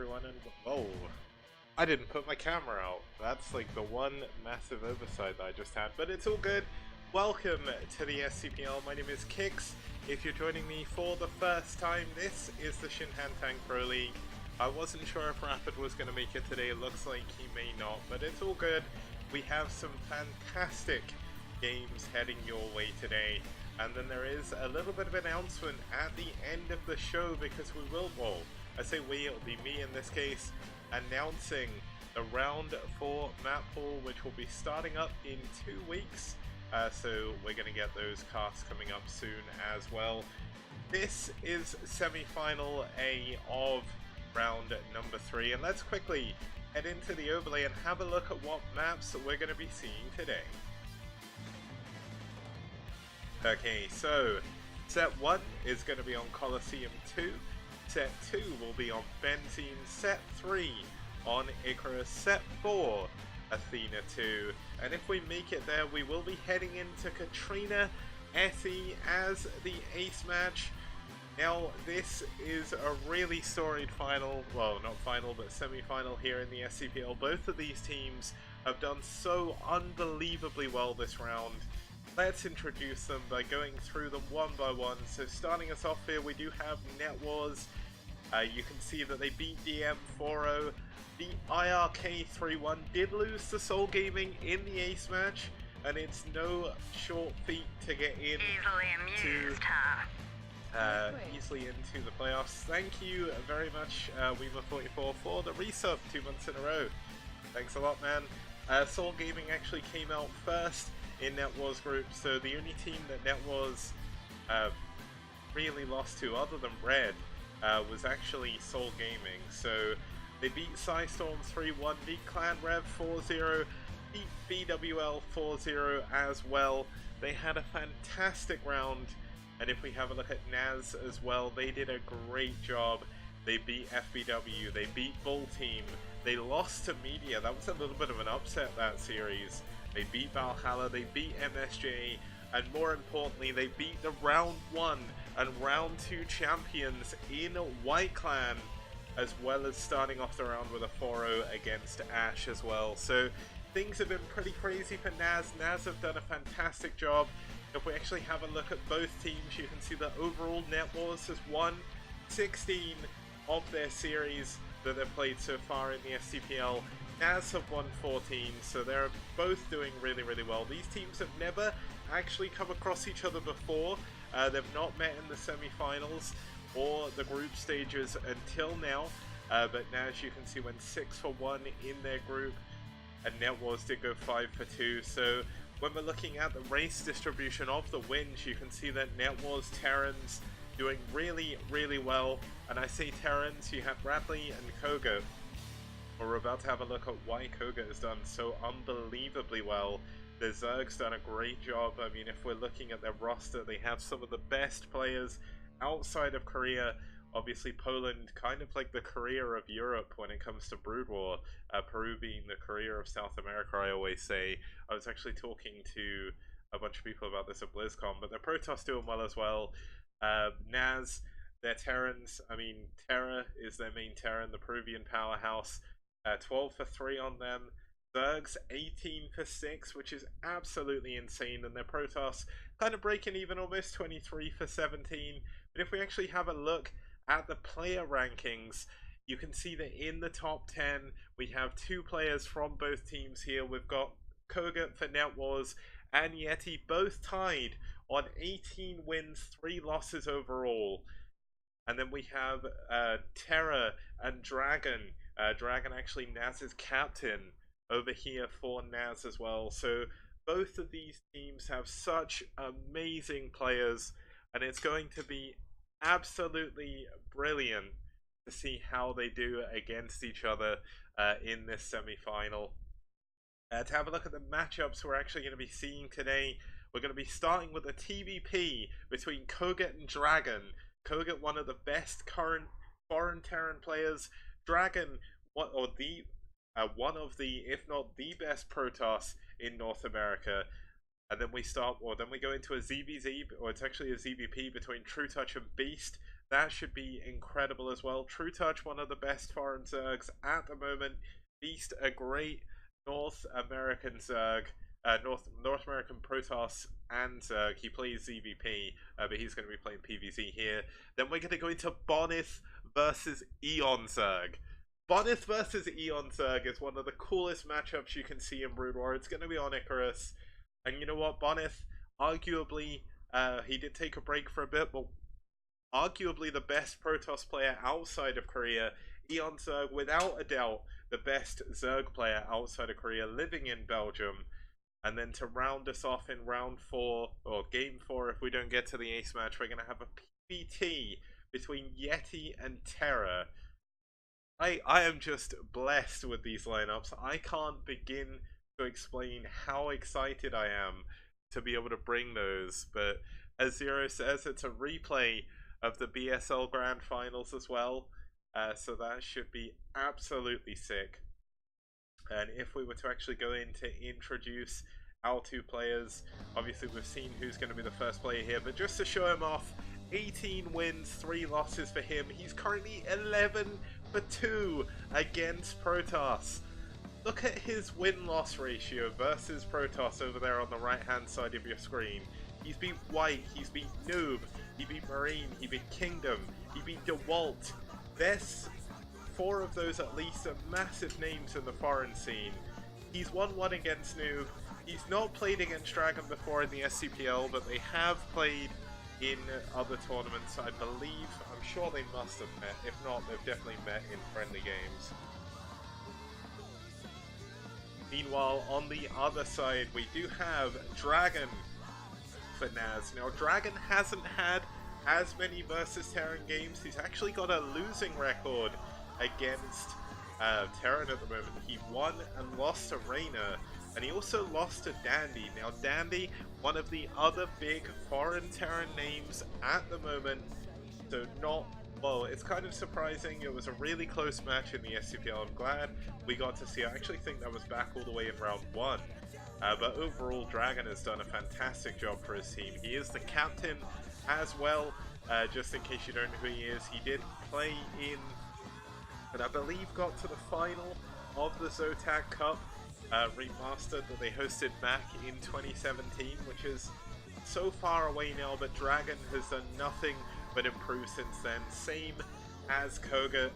everyone, and whoa, I didn't put my camera out. That's like the one massive oversight that I just had, but it's all good. Welcome to the STPL. My name is Kix. If you're joining me for the first time, this is the Shinhan Proleague. I wasn't sure if Rapid was going to make it today. It looks like he may not, but it's all good. We have some fantastic games heading your way today. And then there is a little bit of announcement at the end of the show, because we will, well, I say we, it'll be me in this case, announcing the round 4 map pool, which will be starting up in 2 weeks. So we're going to get those casts coming up soon as well. This is semi-final A of round number 3, and let's quickly head into the overlay and have a look at what maps we're going to be seeing today. Okay, so set 1 is going to be on Colosseum 2, set 2 will be on Benzene, set 3 on Icarus, set 4 Athena 2, and if we make it there we will be heading into Katrina Yeti as the ace match. Now this is a really storied final, well not final but semi-final here in the STPL. Both of these teams have done so unbelievably well this round. Let's introduce them by going through them one by one. So starting us off here, we do have NetWars. You can see that they beat DM 4-0. The IRK 3-1 did lose to Soul Gaming in the ace match, and it's no short feat to get in easily into the playoffs. Thank you very much, Weaver44, for the resub 2 months in a row. Thanks a lot, man. Soul Gaming actually came out first in NetWars group, so the only team that NetWars really lost to, other than Red, was actually Soul Gaming. So they beat Psystorm 3-1, beat Clan Rev 4-0, beat BWL 4-0 as well. They had a fantastic round, and if we have a look at NaS as well, they did a great job. They beat FBW, they beat Bull Team, they lost to Media. That was a little bit of an upset, that series. They beat Valhalla, they beat MSJ, and more importantly, they beat the round 1 and round 2 champions in White Clan, as well as starting off the round with a 4-0 against Ash as well. So things have been pretty crazy for NaS. NaS have done a fantastic job. If we actually have a look at both teams, you can see that overall NetWars has won 16 of their series that they've played so far in the STPL. NaS have won 14, so they're both doing really, really well. These teams have never actually come across each other before. They've not met in the semi-finals or the group stages until now. But NaS, you can see, went 6-for-1 in their group, and NetWars did go 5-for-2. So when we're looking at the race distribution of the wins, you can see that NetWars Terrans doing really, really well. And I say Terrans, you have Bradley and Koget. We're about to have a look at why Koget has done so unbelievably well. The Zerg's done a great job. I mean, if we're looking at their roster, they have some of the best players outside of Korea. Obviously, Poland, kind of like the Korea of Europe when it comes to Brood War. Peru being the Korea of South America, I always say. I was actually talking to a bunch of people about this at BlizzCon, but the Protoss doing well as well. NaS, their Terrans, I mean, Terra is their main Terran, the Peruvian powerhouse. 12-for-3 on them. Zerg's 18-for-6, which is absolutely insane, and their Protoss kind of breaking even, almost 23-for-17. But if we actually have a look at the player rankings, you can see that in the top 10 we have 2 players from both teams here. We've got Koget for NetWars and Yeti both tied on 18 wins, 3 losses overall. And then we have Terra and Dragon. Dragon actually NaS's captain over here for NaS as well. So both of these teams have such amazing players, and it's going to be absolutely brilliant to see how they do against each other in this semi-final. To have a look at the matchups we're actually going to be seeing today, we're going to be starting with a TVP between Koget and Dragon. Koget, one of the best current foreign Terran players. Dragon, one of the, if not the best Protoss in North America. And then we go into a ZVZ, or it's actually a ZVP between True Touch and Beast. That should be incredible as well. True Touch, one of the best foreign Zergs at the moment. Beast, a great North American Zerg, North American Protoss and Zerg. He plays ZVP, but he's going to be playing PvZ here. Then we're going to go into Bonyth versus eOnzErG. Bonyth versus eOnzErG is one of the coolest matchups you can see in Brood War. It's going to be on Icarus. And you know what, Bonyth, arguably, he did take a break for a bit, but arguably the best Protoss player outside of Korea. eOnzErG, without a doubt, the best Zerg player outside of Korea, living in Belgium. And then to round us off in round 4, or game 4 if we don't get to the ace match, we're going to have a PvT between Yeti and Terra. I am just blessed with these lineups. I can't begin to explain how excited I am to be able to bring those, but as Zero says, it's a replay of the BSL Grand Finals as well, so that should be absolutely sick. And if we were to actually go in to introduce our two players, obviously we've seen who's going to be the first player here, but just to show him off, 18 wins, 3 losses for him. He's currently 11-2 against Protoss. Look at his win-loss ratio versus Protoss over there on the right-hand side of your screen. He's beat White, he's beat Noob, he beat Marine, he beat Kingdom, he beat DeWalt. There's 4 of those at least are massive names in the foreign scene. He's 1-1 against Noob. He's not played against Dragon before in the STPL, but they have played in other tournaments, I believe. I'm sure they must have met. If not, they've definitely met in friendly games. Meanwhile, on the other side, we do have Dragon for NaS. Now, Dragon hasn't had as many versus Terran games. He's actually got a losing record against Terran at the moment. He won and lost to Reyna, and he also lost to Dandy. Now, Dandy, one of the other big foreign Terran names at the moment, so not, well, it's kind of surprising. It was a really close match in the STPL. I'm glad we got to see. I actually think that was back all the way in round 1. But overall, Dragon has done a fantastic job for his team. He is the captain as well, just in case you don't know who he is. He did play in, and I believe got to the final of the Zotac Cup remastered that they hosted back in 2017, which is so far away now, but Dragon has done nothing but improve since then. Same as Koget.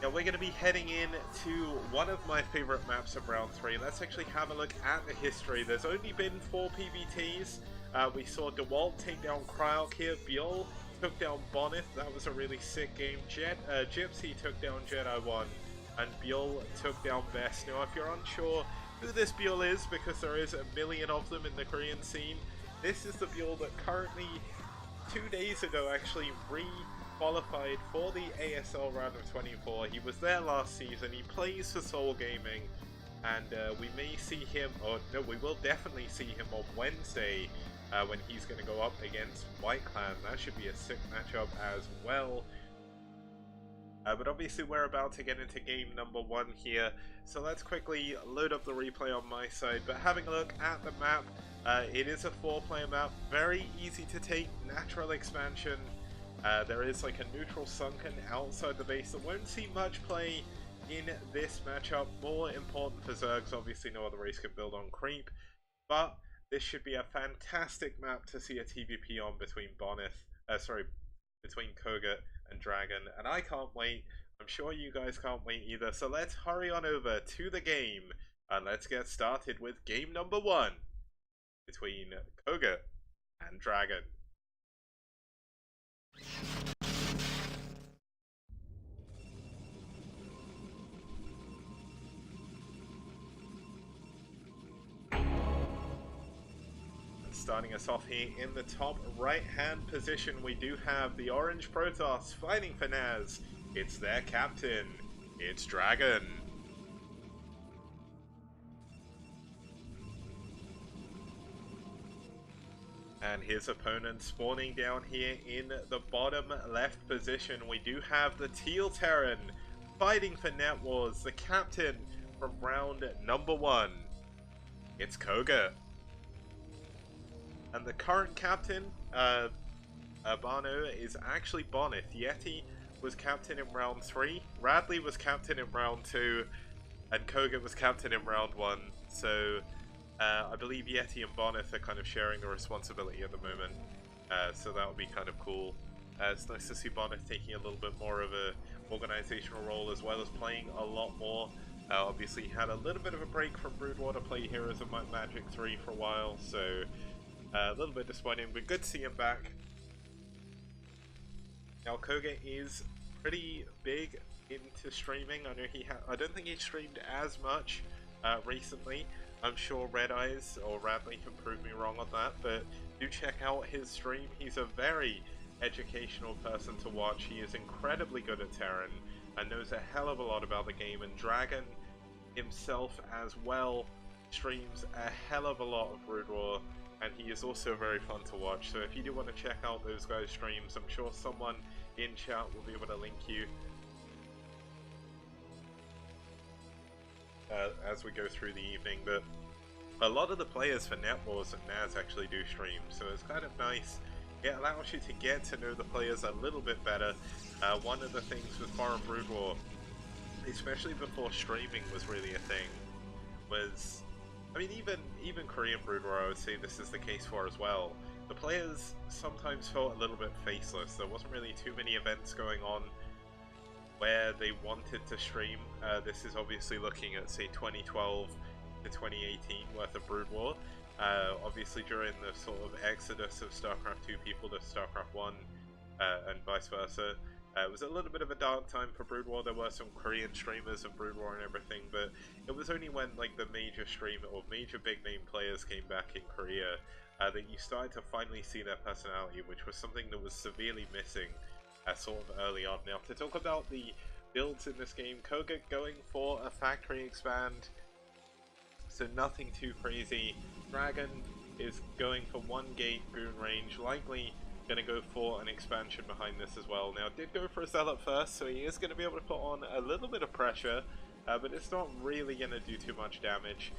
Now we're going to be heading in to one of my favorite maps of round 3. Let's actually have a look at the history. There's only been 4 PvTs. We saw DeWalt take down Cryok here. Bjol took down Bonyth. That was a really sick game. Gypsy took down Jedi 1. And Bjol took down Best. Now if you're unsure who this Bjol is, because there is a million of them in the Korean scene, this is the Bjol that currently, 2 days ago actually, qualified for the ASL round of 24. He was there last season. He plays for Soul Gaming, and we may see him, or no, we will definitely see him on Wednesday when he's going to go up against White Clan. That should be a sick matchup as well. But obviously we're about to get into game number 1 here, so let's quickly load up the replay on my side. But having a look at the map, it is a 4-player map, very easy to take, natural expansion. There is like a neutral sunken outside the base that won't see much play in this matchup. More important for Zergs, obviously no other race can build on creep, but this should be a fantastic map to see a TVP on between between Koget and Dragon, and I can't wait. I'm sure you guys can't wait either, so let's hurry on over to the game and let's get started with game number 1 between Koget and Dragon. Starting us off here in the top right hand position, we do have the Orange Protoss fighting for NaS. It's their captain, it's Dragon. And his opponent spawning down here in the bottom left position, we do have the Teal Terran fighting for NetWars, the captain from round number 1. It's Koget. And the current captain, I Barno is actually Bonyth. Yeti was captain in round 3, Radley was captain in round 2, and Koget was captain in round 1. So I believe Yeti and Bonyth are kind of sharing the responsibility at the moment. So that would be kind of cool. It's nice to see Bonyth taking a little bit more of a organizational role, as well as playing a lot more. Obviously he had a little bit of a break from Brood War to play Heroes of Might Magic 3 for a while, so a little bit disappointing, but good to see him back. Now Koget is pretty big into streaming. I know I don't think he streamed as much recently. I'm sure Red Eyes or Radley can prove me wrong on that, but do check out his stream. He's a very educational person to watch. He is incredibly good at Terran and knows a hell of a lot about the game, and Dragon himself as well streams a hell of a lot of Brood War, and he is also very fun to watch. So if you do want to check out those guys' streams, I'm sure someone in chat will be able to link you as we go through the evening. But a lot of the players for NetWars and NaS actually do stream, so it's kind of nice. It allows you to get to know the players a little bit better. One of the things with Foreign Brood War, especially before streaming was really a thing, was, I mean, even Korean Brood War, I would say this is the case for as well. The players sometimes felt a little bit faceless. There wasn't really too many events going on where they wanted to stream. This is obviously looking at, say, 2012 to 2018 worth of Brood War. Obviously during the sort of exodus of StarCraft 2 people to StarCraft 1 and vice versa. It was a little bit of a dark time for Brood War. There were some Korean streamers of Brood War and everything, but it was only when like the major streamer or major big name players came back in Korea that you started to finally see their personality, which was something that was severely missing sort of early on. Now to talk about the builds in this game, Koget going for a factory expand, so nothing too crazy. Dragon is going for 1 gate goon range, likely going to go for an expansion behind this as well. Now did go for a Zealot first, so he is going to be able to put on a little bit of pressure, but it's not really going to do too much damage.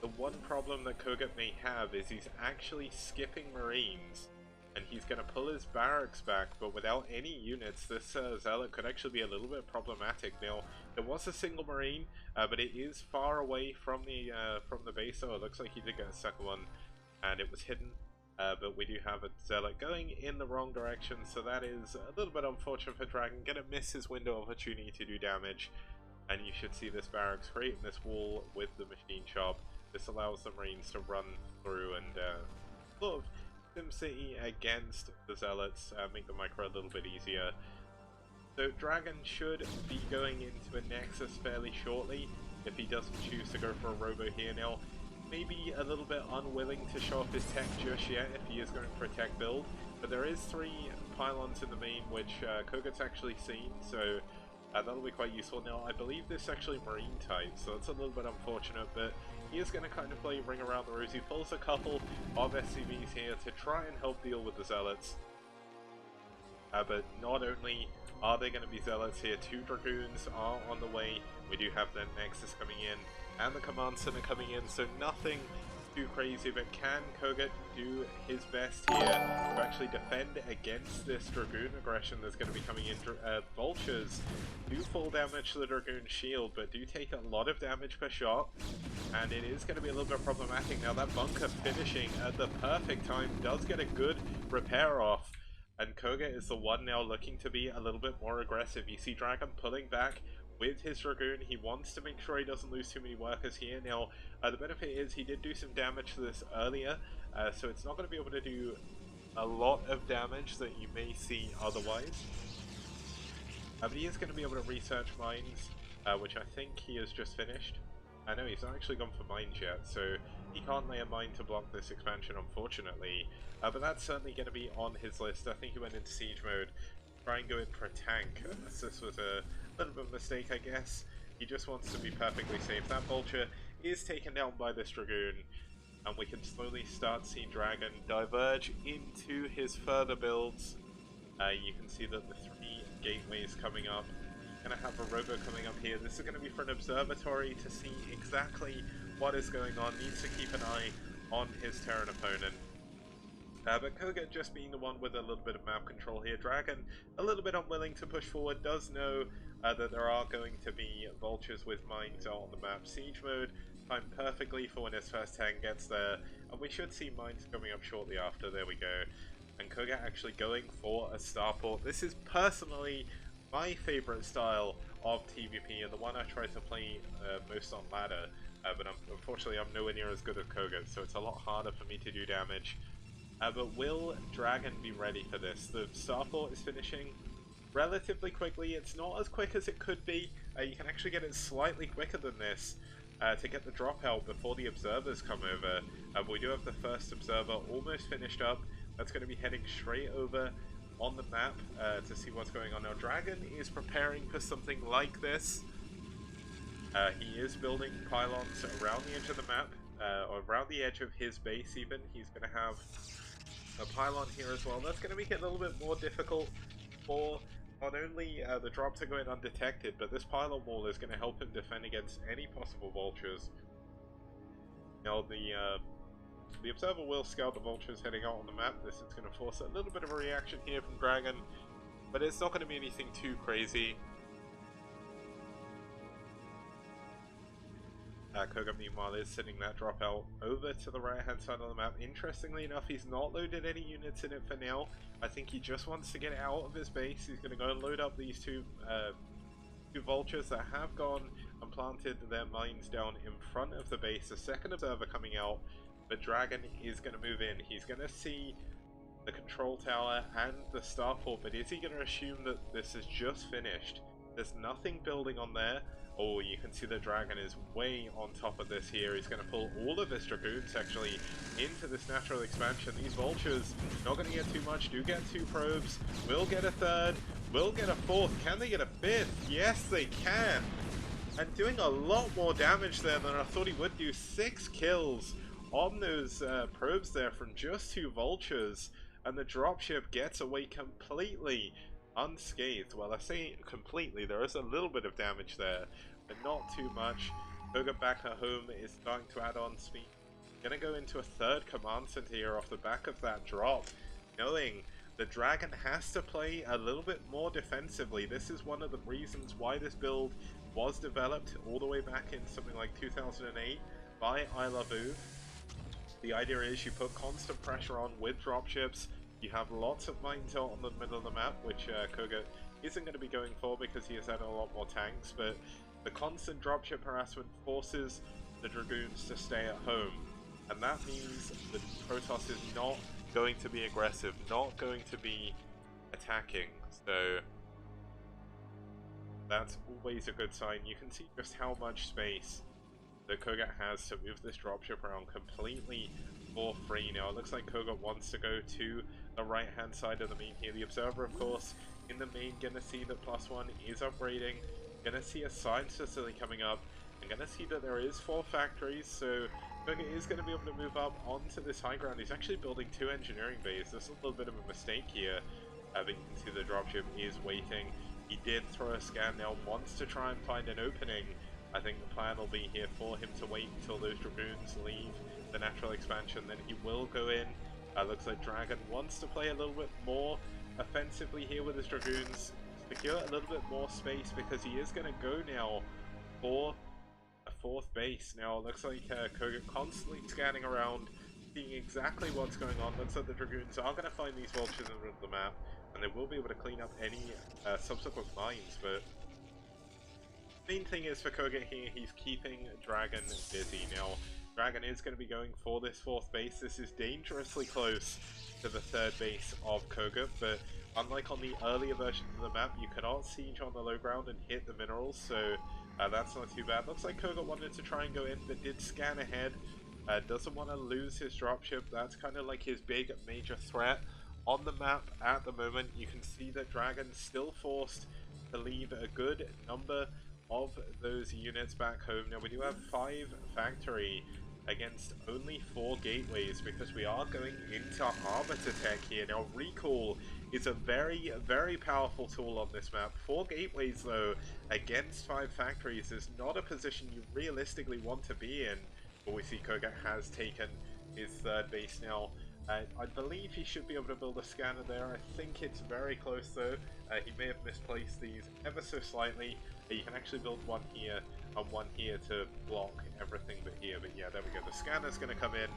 The one problem that Koget may have is he's actually skipping Marines, and he's going to pull his barracks back, but without any units, this Zealot could actually be a little bit problematic. Now, there was a single Marine, but it is far away from the base, so it looks like he did get a second one, and it was hidden. But we do have a Zealot going in the wrong direction, so that is a little bit unfortunate for Dragon. Gonna miss his window of opportunity to do damage, and you should see this barracks creating this wall with the machine shop. This allows the Marines to run through and sort of SimCity against the Zealots, make the micro a little bit easier. So Dragon should be going into a Nexus fairly shortly if he doesn't choose to go for a Robo here. Now, maybe a little bit unwilling to show off his tech just yet if he is going for a tech build, but there is 3 pylons in the main which Koget's actually seen, so that'll be quite useful. Now I believe this is actually Marine type, so it's a little bit unfortunate, but he is going to kind of play Ring Around the Rosy. Pulls a couple of SCVs here to try and help deal with the Zealots, but not only are there going to be Zealots here, 2 Dragoons are on the way. We do have the Nexus coming in and the Command Center coming in, so nothing too crazy, but can Koget do his best here to actually defend against this Dragoon aggression that's going to be coming in? Vultures do full damage to the Dragoon shield, but do take a lot of damage per shot, and it is going to be a little bit problematic. Now that bunker finishing at the perfect time does get a good repair off, and Koget is the one now looking to be a little bit more aggressive. You see Dragon pulling back with his Dragoon. He wants to make sure he doesn't lose too many workers here. Now, the benefit is he did do some damage to this earlier, so it's not going to be able to do a lot of damage that you may see otherwise. But he is going to be able to research mines, which I think he has just finished. I know he's not actually gone for mines yet, so he can't lay a mine to block this expansion, unfortunately. But that's certainly going to be on his list. I think he went into siege mode, try and go in for a tank. This was a little bit of a mistake, I guess. He just wants to be perfectly safe. That Vulture is taken down by this Dragoon, and we can slowly start seeing Dragon diverge into his further builds. You can see that the 3 gateways coming up. Going to have a Robo coming up here. This is going to be for an observatory to see exactly what is going on. Needs to keep an eye on his Terran opponent. But Koget just being the one with a little bit of map control here. Dragon, a little bit unwilling to push forward, does know that there are going to be vultures with mines out on the map. Siege mode timed perfectly for when his first tank gets there, and we should see mines coming up shortly after. There we go. And Koget actually going for a starport. This is personally my favorite style of TVP, and the one I try to play most on ladder. But unfortunately I'm nowhere near as good as Koget, so it's a lot harder for me to do damage. But will Dragon be ready for this? The starport is finishing relatively quickly. It's not as quick as it could be. You can actually get it slightly quicker than this to get the drop out before the observers come over. But we do have the first observer almost finished up. That's going to be heading straight over on the map to see what's going on. Now Dragon is preparing for something like this. He is building pylons around the edge of the map, or around the edge of his base even. He's going to have a pylon here as well. That's going to make it a little bit more difficult for not only the drops are going undetected, but this pylon wall is going to help him defend against any possible vultures. Now the observer will scout the vultures heading out on the map. This is going to force a little bit of a reaction here from Dragon, but it's not going to be anything too crazy. Koget meanwhile is sending that drop out over to the right hand side of the map. Interestingly enough, he's not loaded any units in it for now. I think he just wants to get it out of his base. He's going to go and load up these two vultures that have gone and planted their mines down in front of the base. The second observer coming out, but Dragon is going to move in. He's going to see the control tower and the starport, but is he going to assume that this is just finished? There's nothing building on there. Oh, you can see the Dragon is way on top of this here. He's going to pull all of his Dragoons actually into this natural expansion. These vultures, not going to get too much, do get 2 probes, will get a 3rd, will get a 4th. Can they get a 5th? Yes, they can. And doing a lot more damage there than I thought he would do. 6 kills on those probes there from just 2 vultures. And the dropship gets away completely unscathed. Well, I say completely, there is a little bit of damage there, but not too much. Koget back at home is starting to add on speed. Gonna go into a 3rd command center here off the back of that drop, knowing the Dragon has to play a little bit more defensively. This is one of the reasons why this build was developed all the way back in something like 2008 by iLoveU. The idea is you put constant pressure on with dropships. You have lots of mines out on the middle of the map, which Koget isn't going to be going for because he has had a lot more tanks, but the constant dropship harassment forces the Dragoons to stay at home, and that means that Protoss is not going to be aggressive, not going to be attacking, so that's always a good sign. You can see just how much space that Koget has to move this dropship around completely for free. Now it looks like Koget wants to go to the right hand side of the main here. The observer, of course, in the main, gonna see that +1 is upgrading, gonna see a science facility coming up, and gonna see that there is 4 factories, so Koget is going to be able to move up onto this high ground. He's actually building 2 engineering bays. This is a little bit of a mistake here, but you can see the dropship is waiting. He did throw a scan now, wants to try and find an opening. I think the plan will be here for him to wait until those Dragoons leave the natural expansion, then he will go in. Looks like Dragon wants to play a little bit more offensively here with his Dragoons, secure a little bit more space because he is going to go now for a 4th base. Now it looks like Koget constantly scanning around, seeing exactly what's going on. Looks like the Dragoons are going to find these vultures in the map, and they will be able to clean up any subsequent mines, but main thing is for Koget here, he's keeping Dragon busy. Now, Dragon is going to be going for this 4th base. This is dangerously close to the 3rd base of Koget, but unlike on the earlier versions of the map, you cannot siege on the low ground and hit the minerals, so that's not too bad. Looks like Koget wanted to try and go in, but did scan ahead. Doesn't want to lose his dropship. That's kind of like his big major threat on the map at the moment. You can see that Dragon's still forced to leave a good number of those units back home. Now we do have 5 factory against only 4 gateways because we are going into Arbiter tech here. Now recall is a very, very powerful tool on this map. 4 gateways though against 5 factories is not a position you realistically want to be in. But we see Koget has taken his 3rd base now. I believe he should be able to build a scanner there. I think it's very close though. He may have misplaced these ever so slightly. You can actually build one here and one here to block everything but here. But yeah, there we go. The scanner's going to come in.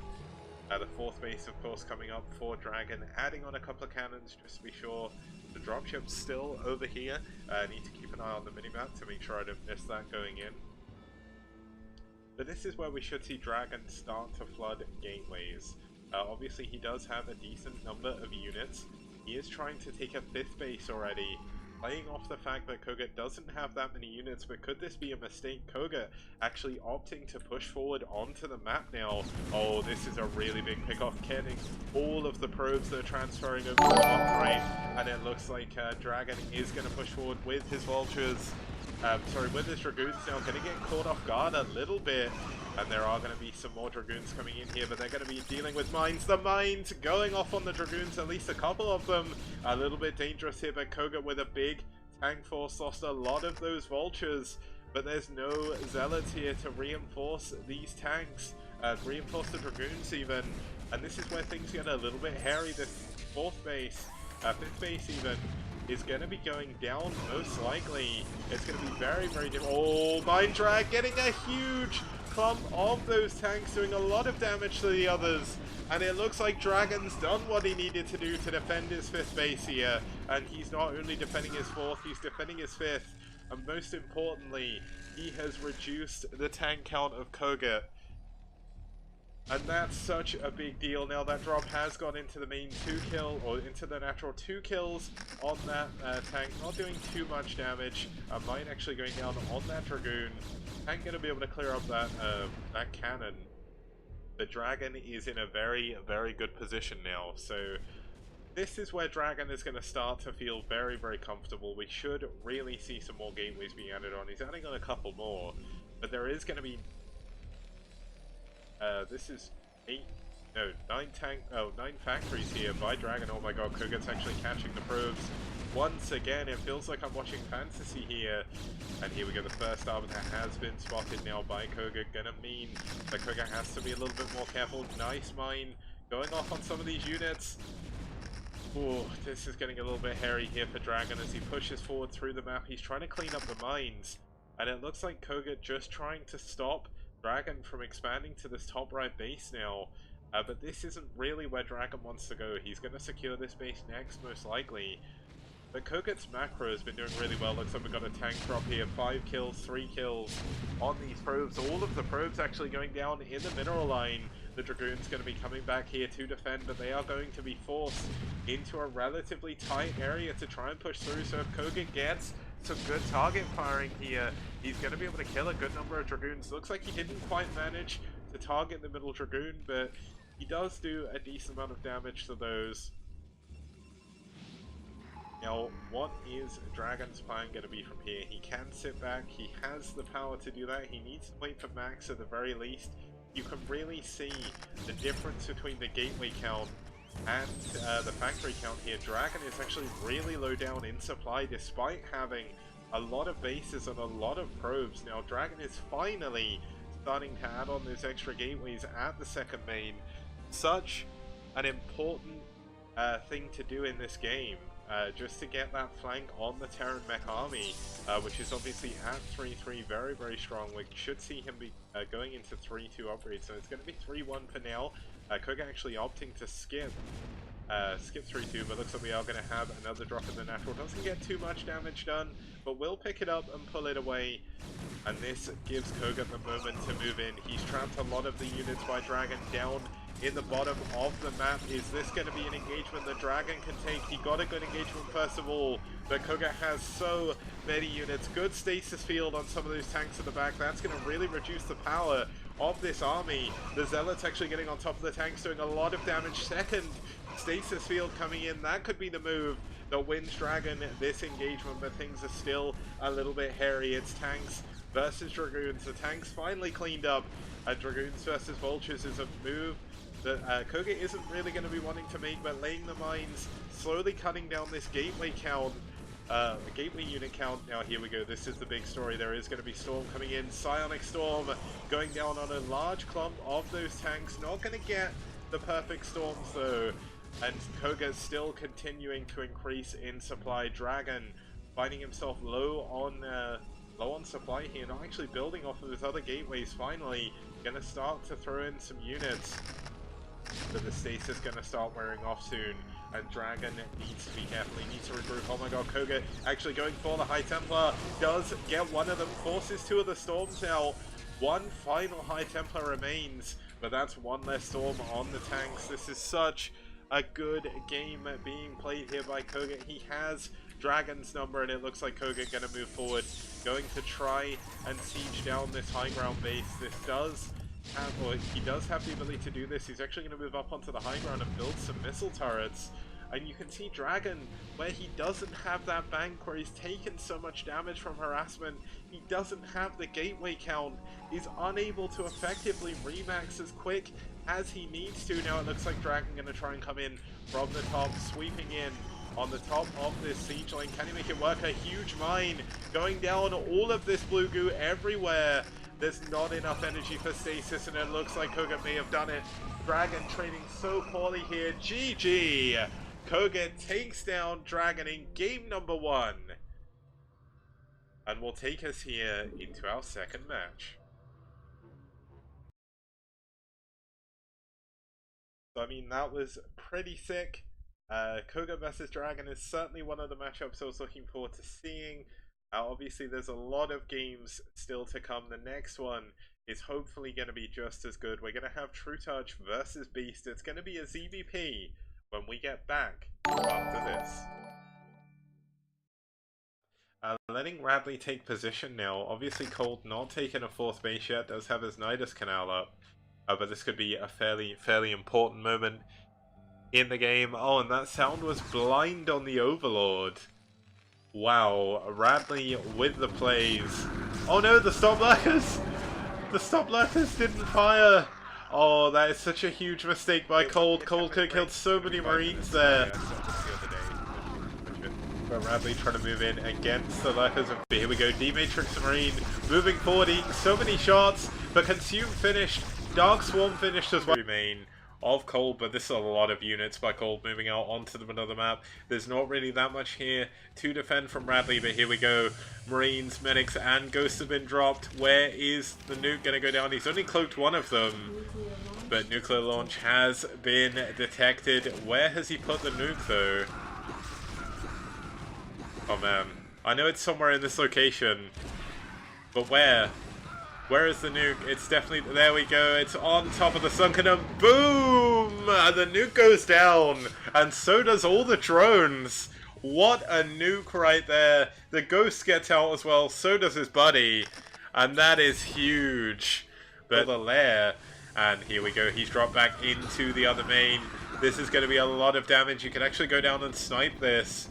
The fourth base, of course, coming up for Dragon, adding on a couple of cannons just to be sure. The dropship's still over here. I need to keep an eye on the minimap to make sure I don't miss that going in. But this is where we should see Dragon start to flood gateways. Obviously, he does have a decent number of units. He is trying to take a fifth base already, playing off the fact that Koget doesn't have that many units, but could this be a mistake? Koget actually opting to push forward onto the map now. Oh, this is a really big pickoff, getting all of the probes that are transferring over to the top right, and it looks like Dragon is going to push forward with his vultures. With his dragoons now, going to get caught off guard a little bit. And there are going to be some more dragoons coming in here, but they're going to be dealing with mines. The mines going off on the dragoons, at least a couple of them. A little bit dangerous here, but Koget with a big tank force lost a lot of those vultures. But there's no zealots here to reinforce these tanks, reinforce the dragoons even. And this is where things get a little bit hairy. This fifth base even, is going to be going down most likely. It's going to be very, very difficult. Oh, Mine Drag getting a huge clump of those tanks, doing a lot of damage to the others. And it looks like Dragon's done what he needed to do to defend his fifth base here. And he's not only defending his fourth, he's defending his fifth. And most importantly, he has reduced the tank count of Koget. And that's such a big deal. Now that drop has gone into the main 2-kill, or into the natural 2 kills on that tank. Not doing too much damage. Mine actually going down on that Dragoon. Tank going to be able to clear up that, that cannon. The Dragon is in a very, very good position now. So this is where Dragon is going to start to feel very, very comfortable. We should really see some more gateways being added on. He's adding on a couple more. But there is going to be... this is 9 factories here by Dragon. Oh my god, Koget's actually catching the probes. Once again, it feels like I'm watching Fantasy here. And here we go, the first arbiter has been spotted now by Koget. Gonna mean that Koget has to be a little bit more careful. Nice mine going off on some of these units. Oh, this is getting a little bit hairy here for Dragon as he pushes forward through the map. He's trying to clean up the mines. And it looks like Koget just trying to stop Dragon from expanding to this top right base now. But this isn't really where Dragon wants to go. He's going to secure this base next, most likely. But Koget's macro has been doing really well. Looks like we've got a tank drop here. 5 kills, 3 kills on these probes. All of the probes actually going down in the mineral line. The Dragoon's going to be coming back here to defend, but they are going to be forced into a relatively tight area to try and push through. So if Koget gets some good target firing here, he's going to be able to kill a good number of Dragoons. Looks like he didn't quite manage to target the middle Dragoon, but he does do a decent amount of damage to those. Now, what is Dragon's plan going to be from here? He can sit back, he has the power to do that, he needs to wait for max at the very least. You can really see the difference between the gateway count and the factory count here. Dragon is actually really low down in supply despite having a lot of bases and a lot of probes. Now Dragon is finally starting to add on those extra gateways at the second main. Such an important thing to do in this game. Just to get that flank on the Terran mech army, which is obviously at 3-3, very, very strong. We should see him be going into 3-2 upgrade, so it's going to be 3-1 for now. Koget actually opting to skip 3-2, but looks like we are going to have another drop in the natural. Doesn't get too much damage done, but will pick it up and pull it away. And this gives Koget the moment to move in. He's trapped a lot of the units by Dragon down in the bottom of the map. Is this going to be an engagement that Dragon can take? He got a good engagement first of all, but Koget has so many units. Good stasis field on some of those tanks at the back. That's going to really reduce the power of this army. The Zealots actually getting on top of the tanks, doing a lot of damage. Second stasis field coming in. That could be the move that wins Dragon this engagement, but things are still a little bit hairy. It's tanks versus Dragoons. The tanks finally cleaned up. Dragoons versus Vultures is a move that Koget isn't really going to be wanting to make, but laying the mines, slowly cutting down this gateway count, gateway unit count. Now here we go, this is the big story. There is going to be Storm coming in, Psionic Storm going down on a large clump of those tanks. Not going to get the perfect storms though, and Koget still continuing to increase in supply. Dragon finding himself low on supply here, not actually building off of his other gateways. Finally gonna start to throw in some units, but the stasis gonna start wearing off soon, and Dragon needs to be careful. He needs to regroup. Oh my god, Koget actually going for the High Templar, does get one of them, forces two of the storms out. One final High Templar remains, but that's one less storm on the tanks. This is such a good game being played here by Koget. He has Dragon's number, and it looks like Koget gonna move forward, going to try and siege down this high ground base. This does have, or he does have the ability to do this. He's actually going to move up onto the high ground and build some missile turrets. And you can see Dragon, where he doesn't have that bank, where he's taken so much damage from harassment, he doesn't have the gateway count, he's unable to effectively remax as quick as he needs to. Now it looks like Dragon going to try and come in from the top, sweeping in on the top of this siege lane. Can he make it work? A huge mine going down, all of this blue goo everywhere. There's not enough energy for stasis, and it looks like Koget may have done it. Dragon trading so poorly here. GG! Koget takes down Dragon in game number 1. And will take us here into our second match. So, I mean, that was pretty sick. Koget versus Dragon is certainly one of the matchups I was looking forward to seeing. Obviously, there's a lot of games still to come. The next one is hopefully going to be just as good. We're going to have True Touch versus Beast. It's going to be a ZVP when we get back after this. Letting Radley take position now. Obviously, Cold not taking a 4th base yet. Does have his Nidus Canal up. But this could be a fairly important moment in the game. Oh, and that sound was blind on the Overlord. Wow, Radley with the plays. Oh no, the stop lurkers! The stop lurkers didn't fire! Oh, that is such a huge mistake by Cold. Cold could have killed so many Marines there. But Radley trying to move in against the lurkers. Here we go, D-Matrix Marine moving forward, eating so many shots, but Consume finished, Dark Swarm finished as well. Remain of Cold, but this is a lot of units by Cold moving out onto another map. There's not really that much here to defend from Radley, but here we go. Marines, Medics, and Ghosts have been dropped. Where is the nuke going to go down? He's only cloaked one of them, but nuclear launch has been detected. Where has he put the nuke, though? Oh, man. I know it's somewhere in this location, but where? Where is the nuke? It's definitely... There we go. It's on top of the Sunkenham. Boom! And the nuke goes down. And so does all the drones. What a nuke right there. The Ghost gets out as well. So does his buddy. And that is huge. But the lair. And here we go. He's dropped back into the other main. This is going to be a lot of damage. You can actually go down and snipe this.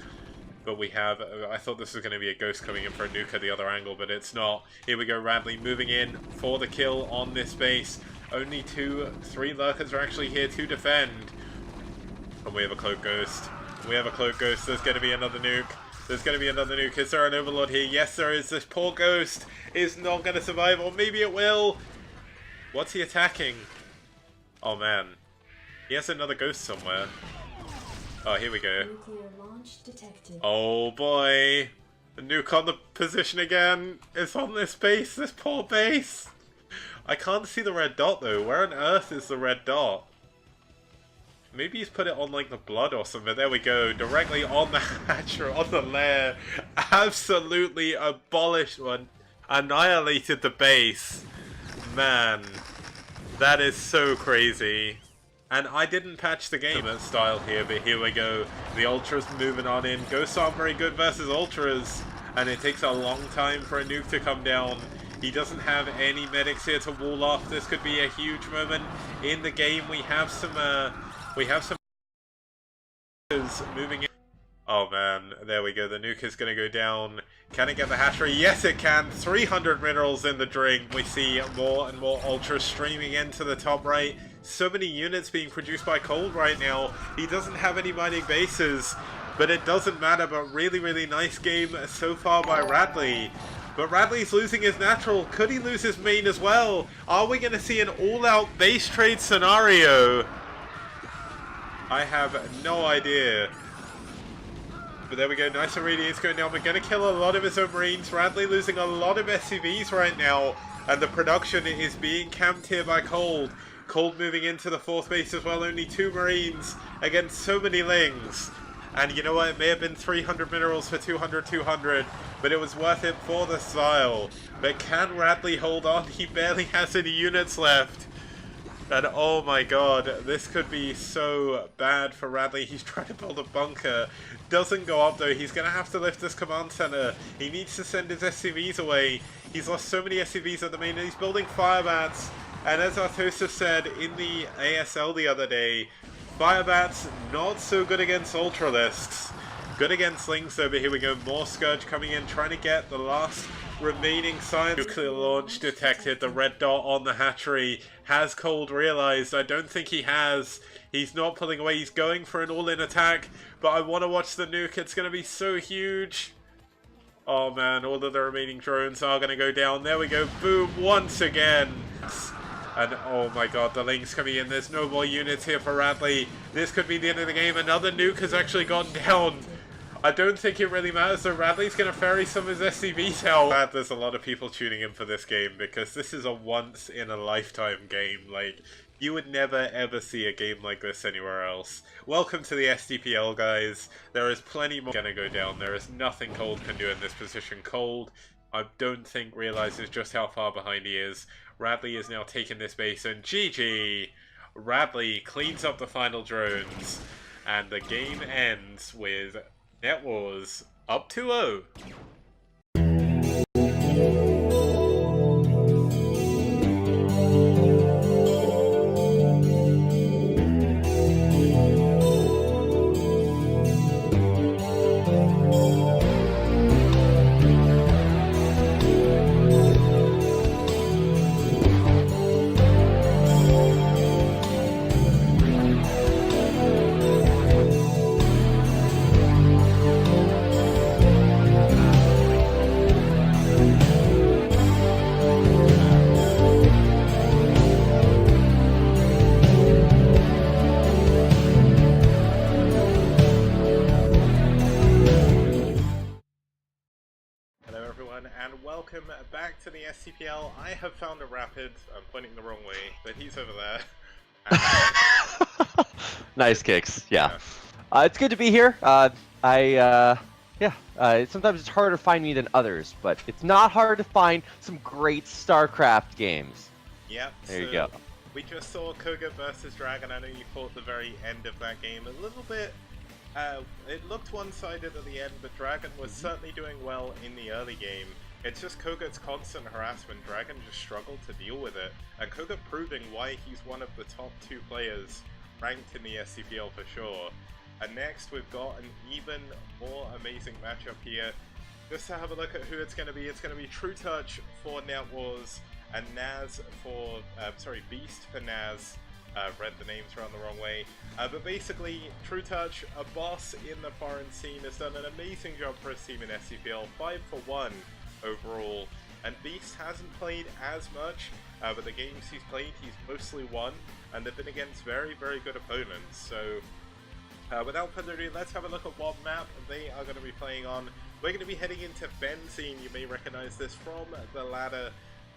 But we have, I thought this was going to be a Ghost coming in for a nuke at the other angle, but it's not. Here we go, Radley moving in for the kill on this base. Only 3 lurkers are actually here to defend. And we have a Cloak Ghost. We have a Cloak Ghost. There's going to be another nuke. There's going to be another nuke. Is there an Overlord here? Yes, there is. This poor Ghost is not going to survive, or maybe it will. What's he attacking? Oh, man. He has another Ghost somewhere. Oh, here we go. Oh boy. The nuke on the position again. It's on this base, this poor base. I can't see the red dot though. Where on earth is the red dot? Maybe he's put it on like the blood or something. There we go. Directly on the hatcher, on the lair. Absolutely abolished one. Annihilated the base. Man. That is so crazy. And I didn't patch the game at style here, but here we go. The Ultras moving on in. Ghosts aren't very good versus Ultras, and it takes a long time for a nuke to come down. He doesn't have any medics here to wall off. This could be a huge moment in the game. We have some moving in. Oh man, there we go. The nuke is going to go down. Can it get the hatchery? Yes, it can. 300 minerals in the drink. We see more and more Ultras streaming into the top right. So many units being produced by Cold right now. He doesn't have any mining bases, but it doesn't matter. But really nice game so far by Radley. But Radley's losing his natural. Could he lose his main as well? Are we going to see an all-out base trade scenario? I have no idea. But there we go, nice and radiates going down. We're going to kill a lot of his own Marines. Radley losing a lot of SCVs right now. And the production is being camped here by Cold. Cold moving into the 4th base as well. Only 2 Marines against so many Lings. And you know what? It may have been 300 minerals for 200, but it was worth it for the style. But can Radley hold on? He barely has any units left. And oh my god, this could be so bad for Radley. He's trying to build a bunker. Doesn't go up though. He's going to have to lift this command center. He needs to send his SCVs away. He's lost so many SCVs at the main. He's building fire bats. And as Arthosa said in the ASL the other day, fire bats not so good against Ultralisks. Good against Lings though, but here we go. More Scourge coming in, trying to get the last remaining science. Nuclear launch detected. The red dot on the hatchery. Has Cold realized? I don't think he has. He's not pulling away. He's going for an all-in attack. But I want to watch the nuke. It's going to be so huge. Oh man, all of the remaining drones are going to go down. There we go. Boom, once again. And oh my god, the Lings coming in. There's no more units here for Radley. This could be the end of the game. Another nuke has actually gone down. I don't think it really matters, so Radley's going to ferry some of his SCVs out. Glad there's a lot of people tuning in for this game, because this is a once-in-a-lifetime game. Like, you would never ever see a game like this anywhere else. Welcome to the STPL, guys. There is plenty more going to go down. There is nothing Cold can do in this position. Cold, I don't think, realizes just how far behind he is. Radley is now taking this base, and GG! Radley cleans up the final drones, and the game ends with NetWars up 2-0. And welcome back to the STPL. I have found a rapid. I'm pointing the wrong way, but he's over there. Nice kicks, yeah. It's good to be here. Sometimes it's harder to find me than others, but it's not hard to find some great StarCraft games. Yep. There you go. We just saw Koget versus Dragon. I know you caught the very end of that game a little bit. It looked one-sided at the end, but Dragon was certainly doing well in the early game. It's just Koget's constant harassment. Dragon just struggled to deal with it, and Koget proving why he's one of the top 2 players ranked in the STPL for sure. And next we've got an even more amazing matchup here. Just to have a look at who it's going to be True Touch for NetWars and NaS for, Beast for NaS. Read the names around the wrong way. But basically, True Touch, a boss in the foreign scene, has done an amazing job for his team in STPL, 5 for 1 overall. And Beast hasn't played as much, but the games he's played, he's mostly won, and they've been against very, very good opponents. So, without further ado, let's have a look at what map they are going to be playing on. We're going to be heading into Benzene. You may recognize this from the ladder.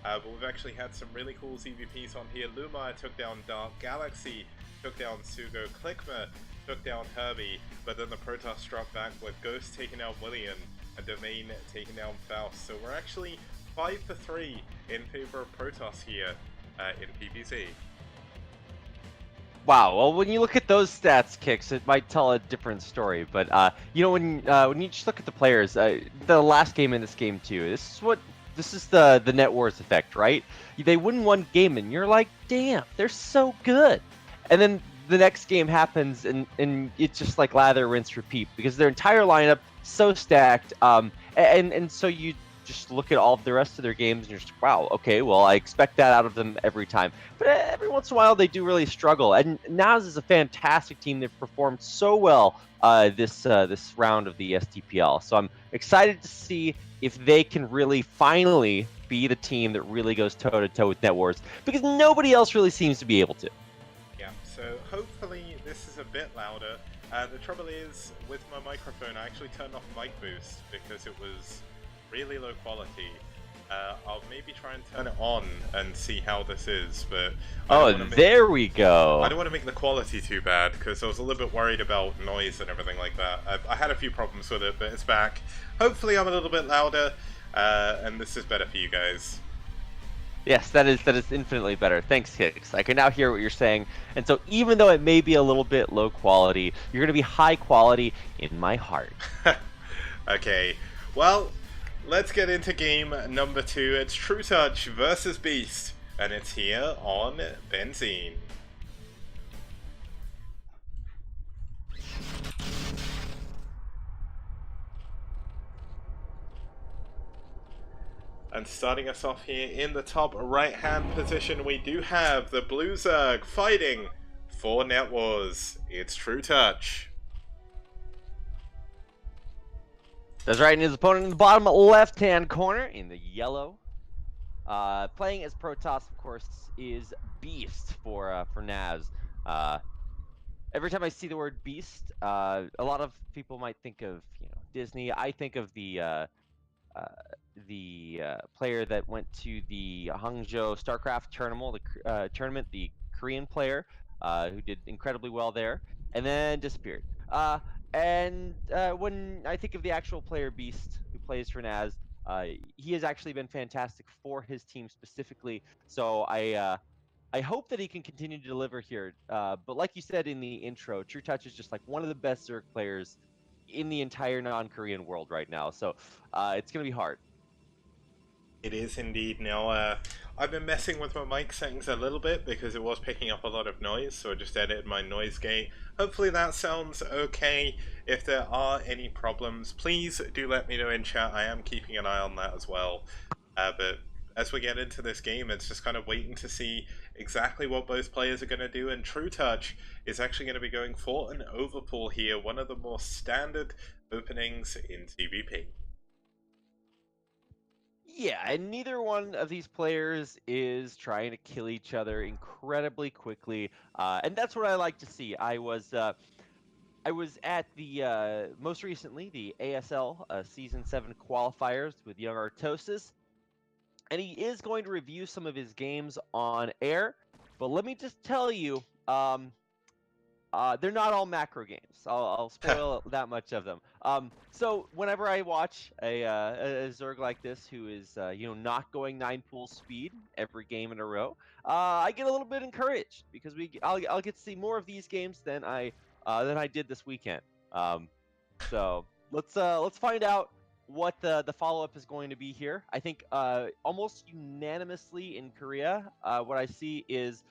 But we've actually had some really cool ZVPs on here. Lumire took down Dark Galaxy, took down Sugo, Clickma took down Herbie, but then the Protoss struck back with Ghost taking down William, and Domain taking down Faust. So we're actually 5 for 3 in favor of Protoss here in PvZ. Wow, well, when you look at those stats, Kicks, it might tell a different story. But, when you just look at the players, the last game in this game, too, this is the NetWars effect, right? They win one game and you're like, damn, they're so good. And then the next game happens and it's just like lather, rinse, repeat, because their entire lineup so stacked. And so you just look at all of the rest of their games and you're just, wow, okay, well, I expect that out of them every time. But every once in a while they do really struggle. And NaS is a fantastic team. They've performed so well this round of the STPL. So I'm excited to see if they can really finally be the team that really goes toe-to-toe with NetWars, because nobody else really seems to be able to. Yeah, so hopefully this is a bit louder. The trouble is, with my microphone, I actually turned off mic boost because it was really low quality. I'll maybe try and turn it on and see how this is, but there we go. I don't want to make the quality too bad because I was a little bit worried about noise and everything like that. I had a few problems with it, but it's back. Hopefully I'm a little bit louder, and this is better for you guys. Yes, that is infinitely better. Thanks, Hicks. I can now hear what you're saying, and so even though it may be a little bit low quality, you're going to be high quality in my heart. Okay, well, let's get into game number 2. It's True Touch versus Beast, and it's here on Benzene. And starting us off here in the top right-hand position, we do have the Blue Zerg fighting for NetWars. It's True Touch. That's right, and his opponent in the bottom left-hand corner in the yellow. Playing as Protoss, of course, is Beast for NaS. Every time I see the word Beast, a lot of people might think of Disney. I think of the player that went to the Hangzhou StarCraft tournament, the Korean player who did incredibly well there, and then disappeared. And when I think of the actual player Beast who plays for NaS, he has actually been fantastic for his team specifically. So I hope that he can continue to deliver here. But like you said in the intro, True Touch is just like one of the best Zerg players in the entire non-Korean world right now. So it's going to be hard. It is indeed. Now, I've been messing with my mic settings a little bit because it was picking up a lot of noise, so I just edited my noise gate. Hopefully that sounds okay. If there are any problems, please do let me know in chat. I am keeping an eye on that as well. But as we get into this game, it's just kind of waiting to see exactly what both players are going to do, and True Touch is actually going to be going for an overpull here, one of the more standard openings in TVP. Yeah, and neither one of these players is trying to kill each other incredibly quickly, and that's what I like to see. I was at the most recently the ASL Season 7 qualifiers with Young Artosis, and he is going to review some of his games on air. But let me just tell you, they're not all macro games. I'll spoil that much of them. So whenever I watch a Zerg like this who is not going 9 pool speed every game in a row, I get a little bit encouraged because I'll get to see more of these games than I did this weekend. So let's find out what the follow-up is going to be here. I think almost unanimously in Korea, what I see is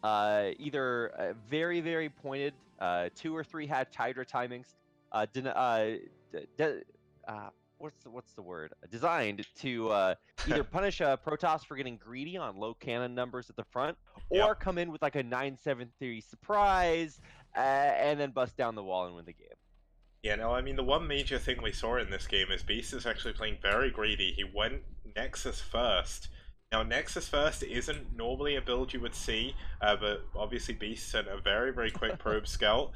either very, very pointed 2 or 3 hatch Hydra timings, what's the word? Designed to either punish Protoss for getting greedy on low cannon numbers at the front, or come in with like a 9-7-3 surprise and then bust down the wall and win the game. Yeah, no, I mean, the one major thing we saw in this game is Beast is actually playing very greedy. He went Nexus first. Now, Nexus first isn't normally a build you would see, but obviously Beast sent a very, very quick probe scout,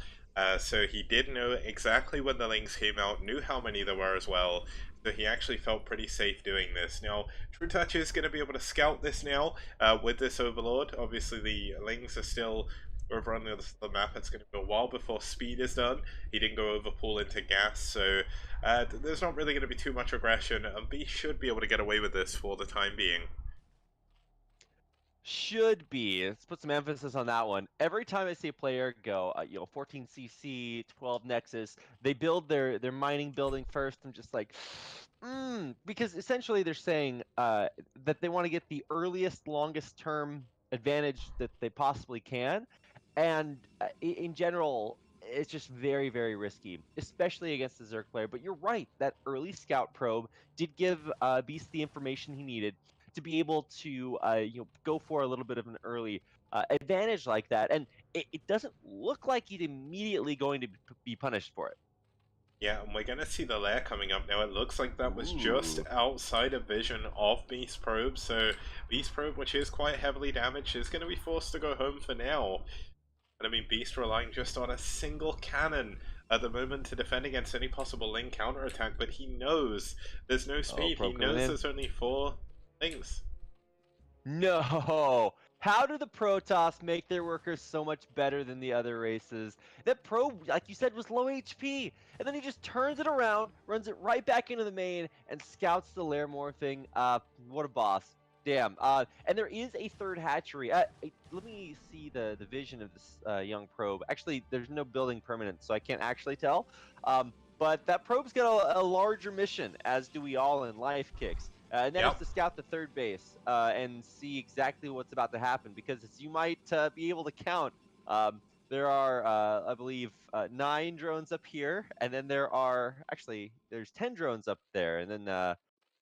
so he did know exactly when the links came out, knew how many there were as well, so he actually felt pretty safe doing this. Now, True Touch is going to be able to scout this now with this Overlord. Obviously, the links are still over on the other side of the map. It's going to be a while before speed is done. He didn't go overpool into gas, so there's not really going to be too much aggression, and Beast should be able to get away with this for the time being. Should be. Let's put some emphasis on that one. Every time I see a player go, 14 CC, 12 Nexus, they build their mining building first. I'm just like, because essentially they're saying that they want to get the earliest, longest term advantage that they possibly can, and in general, it's just very, very risky, especially against the Zerg player. But you're right, that early scout probe did give Beast the information he needed to be able to go for a little bit of an early advantage like that, and it doesn't look like he's immediately going to be punished for it. Yeah, and we're going to see the lair coming up now. It looks like that was just outside of vision of Beast Probe, so Beast Probe, which is quite heavily damaged, is going to be forced to go home for now. And I mean, Beast relying just on a single cannon at the moment to defend against any possible lane counterattack, but he knows there's no Oh, speed. He probe coming knows in. there's only 4 things. No! How do the Protoss make their workers so much better than the other races? That probe, like you said, was low HP, and then he just turns it around, runs it right back into the main, and scouts the lair morphing. What a boss. Damn. And there is a third hatchery. Let me see the vision of this young probe. Actually, there's no building permanent, so I can't actually tell. But that probe's got a larger mission, as do we all in life kicks. And that is to scout the third base and see exactly what's about to happen. Because as you might be able to count, there are, I believe, 9 drones up here, and then there's 10 drones up there, and then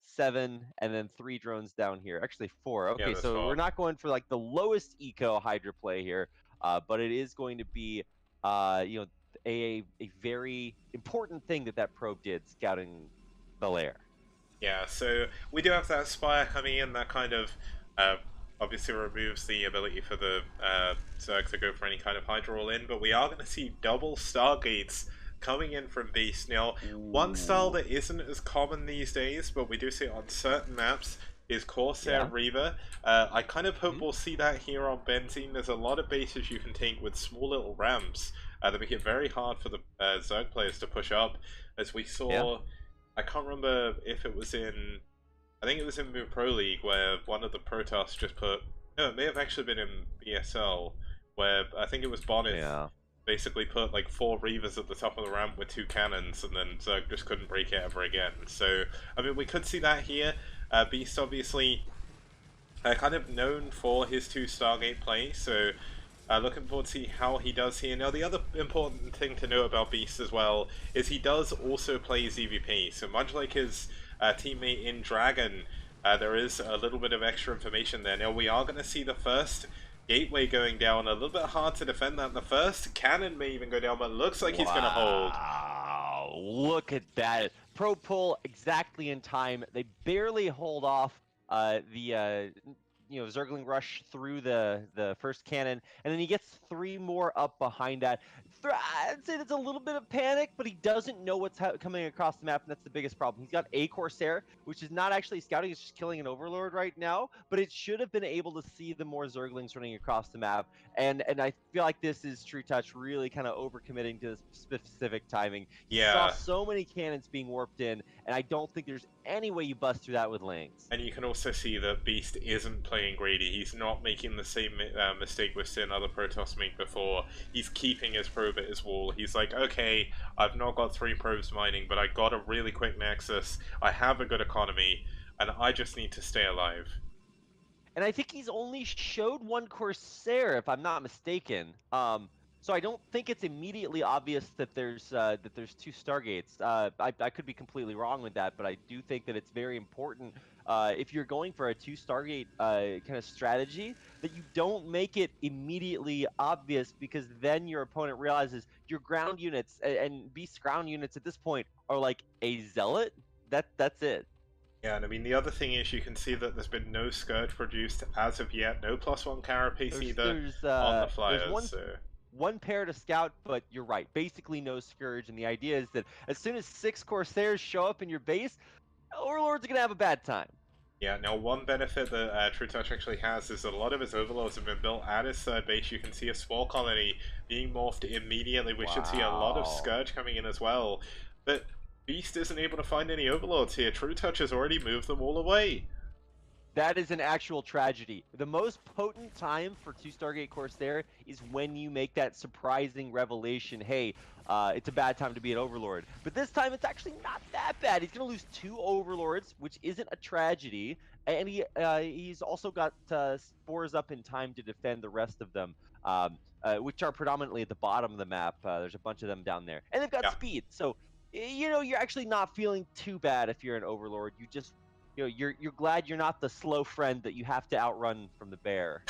7, and then 3 drones down here. Actually, 4. Yeah, Okay, that's so 4. we're not going for like the lowest eco Hydra play here, but it is going to be, a very important thing that probe did, scouting the lair. Yeah, so we do have that Spire coming in that kind of obviously removes the ability for the Zerg to go for any kind of Hydra all in, but we are going to see double Stargates coming in from Beast. Now, one style that isn't as common these days, but we do see it on certain maps, is Corsair Reaver. I kind of hope we'll see that here on Benzene. There's a lot of bases you can take with small little ramps that make it very hard for the Zerg players to push up, as we saw... Yeah. I can't remember if it was in... I think it was in Proleague where one of the Protoss just put... No, it may have actually been in BSL, where I think it was Bonyth basically put like 4 Reavers at the top of the ramp with 2 cannons, and then Zerg just couldn't break it ever again. So, I mean, we could see that here. Beast obviously kind of known for his 2 Stargate play, so... looking forward to see how he does here. Now, the other important thing to know about Beast as well is he does also play ZVP. So much like his teammate in Dragon, there is a little bit of extra information there. Now, we are going to see the first gateway going down. A little bit hard to defend that. The first cannon may even go down, but it looks like he's going to hold. Wow, look at that. Pro pull exactly in time. They barely hold off the Zergling rush through the first cannon, and then he gets 3 more up behind that. I'd say it's a little bit of panic, but he doesn't know what's coming across the map, and that's the biggest problem. He's got a Corsair, which is not actually scouting, it's just killing an Overlord right now, but it should have been able to see the more Zerglings running across the map, and I feel like this is True Touch really kind of overcommitting to this specific timing. You saw so many cannons being warped in, and I don't think there's any way you bust through that with lanes. And you can also see that Beast isn't playing greedy. He's not making the same mistake we've seen other Protoss make before. He's keeping his probe at his wall. He's like, okay, I've not got 3 probes mining, but I got a really quick nexus. I have a good economy, and I just need to stay alive. And I think he's only showed 1 Corsair, if I'm not mistaken. So I don't think it's immediately obvious that there's 2 Stargates. I could be completely wrong with that, but I do think that it's very important if you're going for a 2 Stargate kind of strategy that you don't make it immediately obvious, because then your opponent realizes your ground units and Beast ground units at this point are like a zealot. That's it. Yeah, and I mean, the other thing is you can see that there's been no Scourge produced as of yet, no +1 carapace either on the Flyers. One pair to scout, but you're right, basically no Scourge, and the idea is that as soon as 6 Corsairs show up in your base, Overlords are going to have a bad time. Yeah, now one benefit that True Touch actually has is that a lot of his Overlords have been built at his third base. You can see a Spore Colony being morphed immediately. We should see a lot of Scourge coming in as well. But Beast isn't able to find any Overlords here. True Touch has already moved them all away. That is an actual tragedy. The most potent time for 2 Stargate Corsair is when you make that surprising revelation, hey, it's a bad time to be an Overlord. But this time it's actually not that bad. He's going to lose 2 Overlords, which isn't a tragedy. And he's also got spores up in time to defend the rest of them, which are predominantly at the bottom of the map. There's a bunch of them down there. And they've got speed. So, you're actually not feeling too bad if you're an Overlord. You just... you're glad you're not the slow friend that you have to outrun from the bear.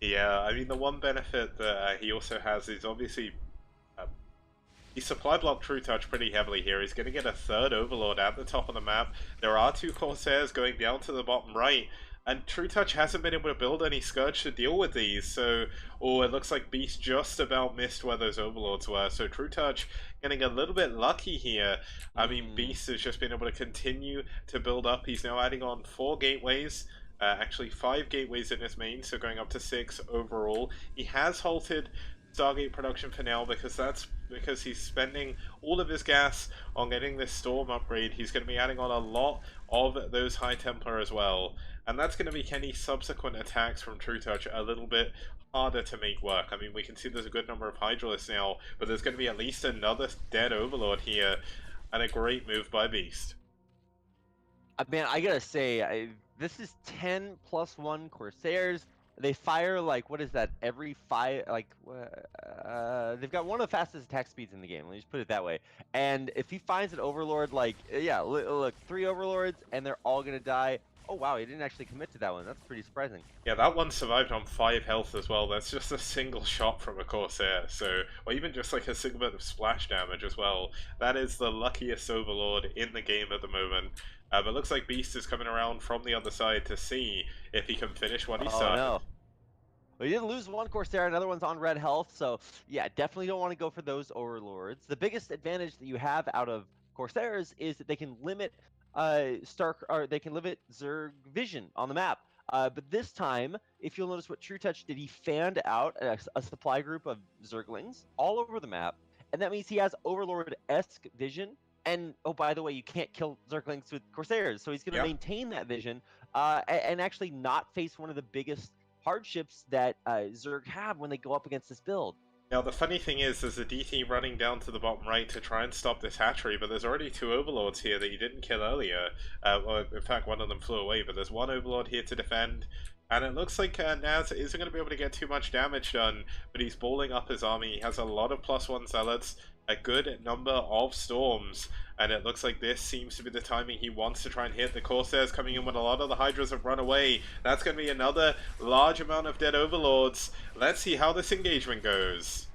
Yeah, I mean, the one benefit that he also has is obviously he supply blocked True Touch pretty heavily here. He's going to get a 3rd Overlord at the top of the map. There are 2 Corsairs going down to the bottom right. And True Touch hasn't been able to build any Scourge to deal with these, so... Oh, it looks like Beast just about missed where those Overlords were, so True Touch getting a little bit lucky here. I mean, Beast has just been able to continue to build up. He's now adding on 4 gateways. Actually 5 gateways in his main, so going up to 6 overall. He has halted Stargate production for now because he's spending all of his gas on getting this Storm upgrade. He's going to be adding on a lot of those High Templar as well, and that's going to make any subsequent attacks from True Touch a little bit harder to make work. I mean, we can see there's a good number of Hydralisks now, but there's going to be at least another dead Overlord here, and a great move by Beast. Man, I gotta say, this is 10+1 Corsairs. They fire like, what is that, every 5, like, they've got one of the fastest attack speeds in the game, let me just put it that way. And if he finds an Overlord, like, yeah, look, 3 Overlords, and they're all gonna die. Oh wow, he didn't actually commit to that one, that's pretty surprising. Yeah, that one survived on 5 health as well. That's just a single shot from a Corsair, so, or even just like a single bit of splash damage as well. That is the luckiest Overlord in the game at the moment. But looks like Beast is coming around from the other side to see if he can finish what he started. No. Well, he didn't lose one Corsair, another one's on red health, so yeah, definitely don't want to go for those Overlords. The biggest advantage that you have out of Corsairs is that they can limit they can limit Zerg vision on the map. But this time, if you'll notice what True Touch did, he fanned out a supply group of Zerglings all over the map, and that means he has Overlord-esque vision. And, oh, by the way, you can't kill Zerglings with Corsairs, so he's going to maintain that vision and actually not face one of the biggest hardships that Zerg have when they go up against this build. Now, the funny thing is, there's a DT running down to the bottom right to try and stop this hatchery, but there's already 2 Overlords here that you didn't kill earlier. Well, in fact, one of them flew away, but there's 1 Overlord here to defend. And it looks like NaS isn't going to be able to get too much damage done, but he's balling up his army. He has a lot of +1 Zealots, a good number of Storms, and it looks like this seems to be the timing he wants to try and hit. The Corsairs coming in when a lot of the Hydras have run away. That's going to be another large amount of dead Overlords. Let's see how this engagement goes.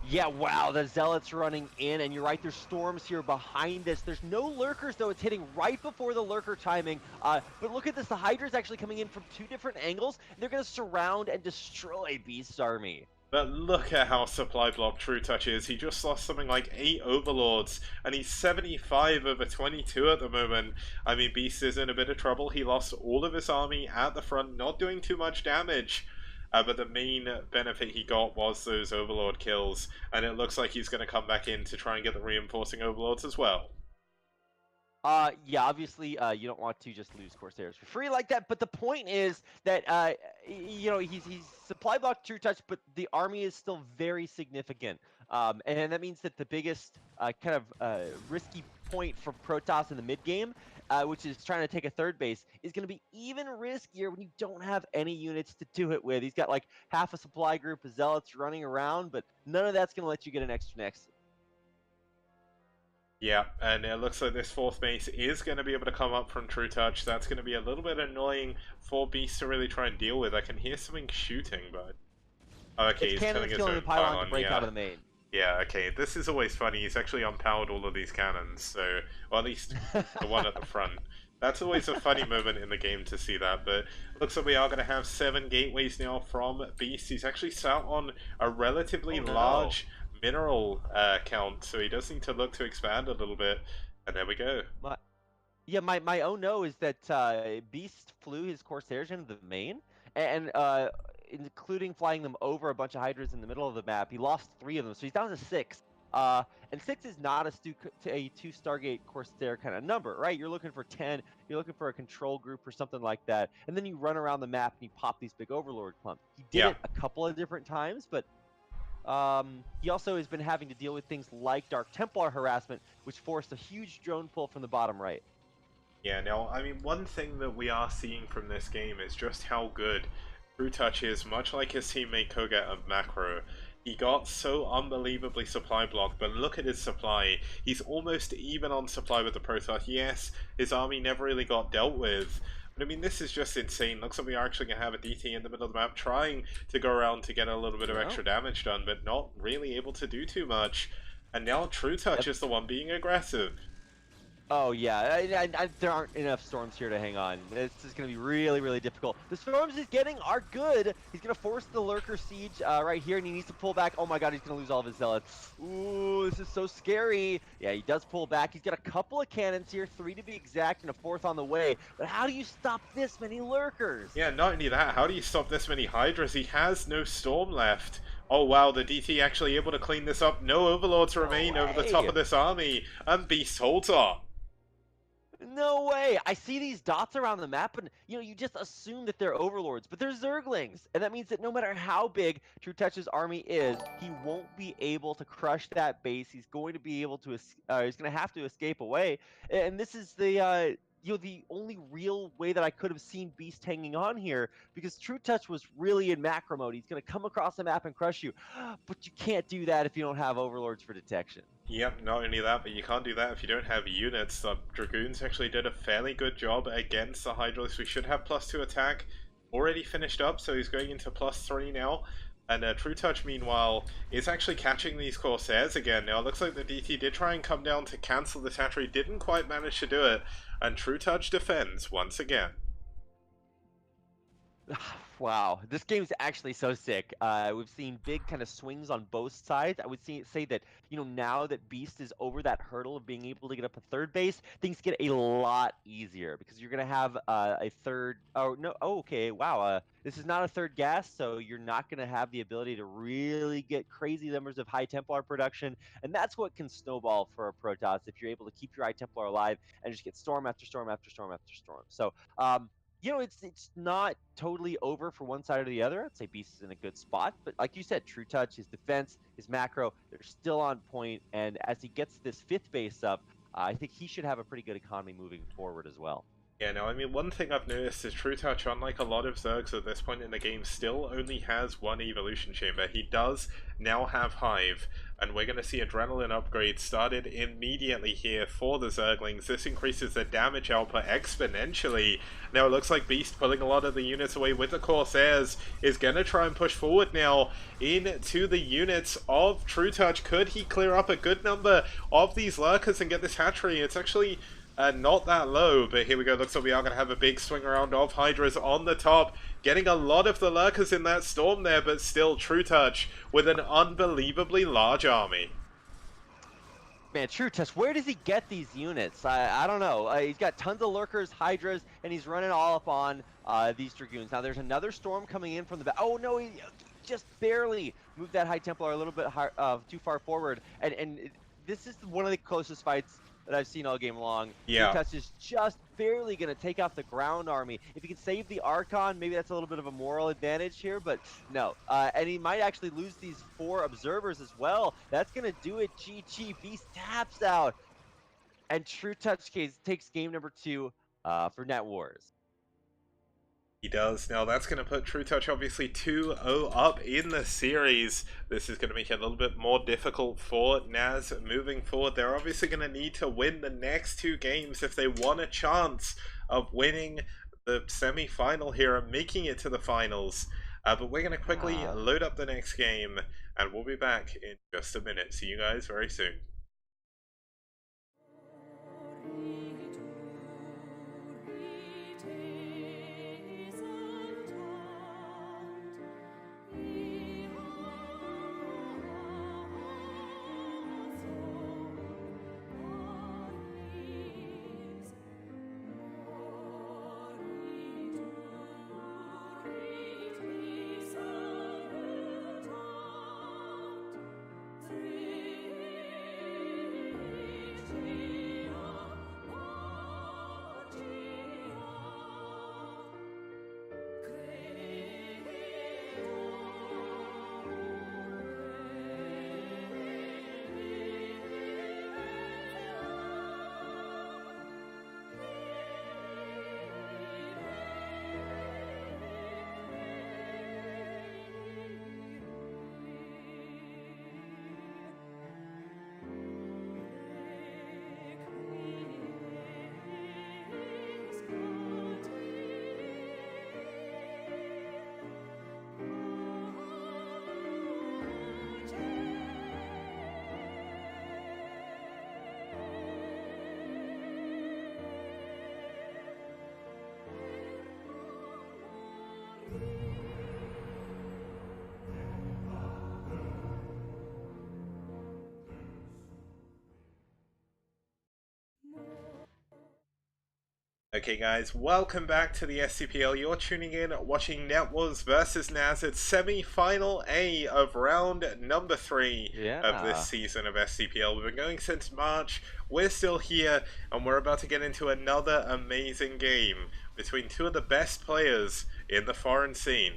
Yeah, wow, the Zealots running in, and you're right, there's Storms here behind this. There's no Lurkers, though. It's hitting right before the Lurker timing. But look at this, the Hydra's actually coming in from 2 different angles. They're going to surround and destroy Beast's army. But look at how supply block True Touch is. He just lost something like 8 Overlords, and he's 75 over 22 at the moment. I mean, Beast is in a bit of trouble. He lost all of his army at the front, not doing too much damage. But the main benefit he got was those Overlord kills, and it looks like he's going to come back in to try and get the reinforcing Overlords as well. Yeah, obviously, you don't want to just lose Corsairs for free like that, but the point is that, you know, he's supply blocked True Touch, but the army is still very significant. And that means that the biggest kind of risky point for Protoss in the mid game, which is trying to take a 3rd base, is going to be even riskier when you don't have any units to do it with. He's got like half a supply group of Zealots running around, but none of that's going to let you get an extra Nexus. Yeah, and it looks like this 4th base is going to be able to come up from True Touch. That's going to be a little bit annoying for Beast to really try and deal with. I can hear something shooting, but... Oh, okay, he's killing his own the pylon to break out of the main. Yeah, okay, this is always funny. He's actually unpowered all of these cannons, so... Or at least the one at the front. That's always a funny moment in the game to see that, but looks like we are going to have 7 gateways now from Beast. He's actually sat on a relatively large mineral count, so he does need to look to expand a little bit, and there we go. My oh no is that Beast flew his Corsairs into the main, and including flying them over a bunch of Hydras in the middle of the map. He lost 3 of them, so he's down to 6. And 6 is not a 2 Stargate Corsair kind of number, right? You're looking for 10, you're looking for a control group or something like that, and then you run around the map and you pop these big Overlord clumps. He did it a couple of different times, but he also has been having to deal with things like Dark Templar harassment, which forced a huge drone pull from the bottom right. Yeah, now, I mean, one thing that we are seeing from this game is just how good True Touch is, much like his teammate Koget of Macro. He got so unbelievably supply blocked, but look at his supply. He's almost even on supply with the Protoss. Yes, his army never really got dealt with. But I mean, this is just insane. Looks like we are actually going to have a DT in the middle of the map trying to go around to get a little bit of extra damage done, but not really able to do too much. And now True Touch is the one being aggressive. Oh yeah, there aren't enough storms here to hang on. This is going to be really, really difficult. The storms he's getting are good. He's going to force the lurker siege right here, and he needs to pull back. Oh my god, he's going to lose all of his zealots. Ooh, this is so scary. Yeah, he does pull back. He's got a couple of cannons here, 3 to be exact, and a 4th on the way. But how do you stop this many lurkers? Yeah, not only that, how do you stop this many Hydras? He has no Storm left. Oh wow, the DT actually able to clean this up. No Overlords remain over the top of this army, and Beast holds on. No way! I see these dots around the map, and you just assume that they're overlords, but they're zerglings, and that means that no matter how big True Touch's army is, he won't be able to crush that base. He's going to be able to, he's going to have to escape away, and this is the only real way that I could have seen Beast hanging on here, because True Touch was really in macro mode. He's going to come across the map and crush you, but you can't do that if you don't have overlords for detection. Yep, not only that, but you can't do that if you don't have units. The Dragoons actually did a fairly good job against the Hydralisks. We should have +2 attack already finished up, so he's going into +3 now. And True Touch, meanwhile, is actually catching these Corsairs again. Now, it looks like the DT did try and come down to cancel the Tattery, didn't quite manage to do it, and True Touch defends once again. Wow, this game's actually so sick. We've seen big kind of swings on both sides. I would say that, now that Beast is over that hurdle of being able to get up a 3rd base, things get a lot easier because you're going to have a 3rd. Oh, no. Oh, okay. Wow. This is not a 3rd gas, so you're not going to have the ability to really get crazy numbers of High Templar production. And that's what can snowball for a Protoss if you're able to keep your High Templar alive and just get storm after storm after storm after storm. So, it's not totally over for one side or the other. I'd say Beast is in a good spot, but like you said, True Touch, his defense, his macro, they're still on point. And as he gets this 5th base up, I think he should have a pretty good economy moving forward as well. Yeah, no, I mean, one thing I've noticed is True Touch, unlike a lot of Zergs at this point in the game, still only has 1 Evolution Chamber. He does now have Hive, and we're going to see Adrenaline upgrades started immediately here for the Zerglings. This increases the damage output exponentially. Now, it looks like Beast pulling a lot of the units away with the Corsairs is going to try and push forward now into the units of True Touch. Could he clear up a good number of these Lurkers and get this hatchery? It's actually not that low, but here we go. Looks like we are going to have a big swing around of Hydras on the top. Getting a lot of the Lurkers in that storm there, but still True Touch with an unbelievably large army. Man, True Touch, where does he get these units? I don't know. He's got tons of Lurkers, Hydras, and he's running all up on these Dragoons. Now, there's another storm coming in from the back. Oh, no, he just barely moved that High Templar a little bit too far forward. And this is one of the closest fights that I've seen all game long. Yeah. True Touch is just barely going to take off the ground army. If he can save the Archon, maybe that's a little bit of a moral advantage here, but no. And he might actually lose these 4 observers as well. That's going to do it. GG. Beast taps out. And True Touch takes game number 2 for NetWars. He does. Now that's going to put True Touch obviously 2-0 up in the series. This is going to make it a little bit more difficult for NaS moving forward. They're obviously going to need to win the next 2 games if they want a chance of winning the semi-final here and making it to the finals. But we're going to quickly load up the next game, and we'll be back in just a minute. See you guys very soon. Okay guys, welcome back to the STPL. You're tuning in, watching NetWars versus NaS. It's semi-final A of round number 3 of this Yeah. season of STPL. We've been going since March, we're still here, and we're about to get into another amazing game between two of the best players in the foreign scene.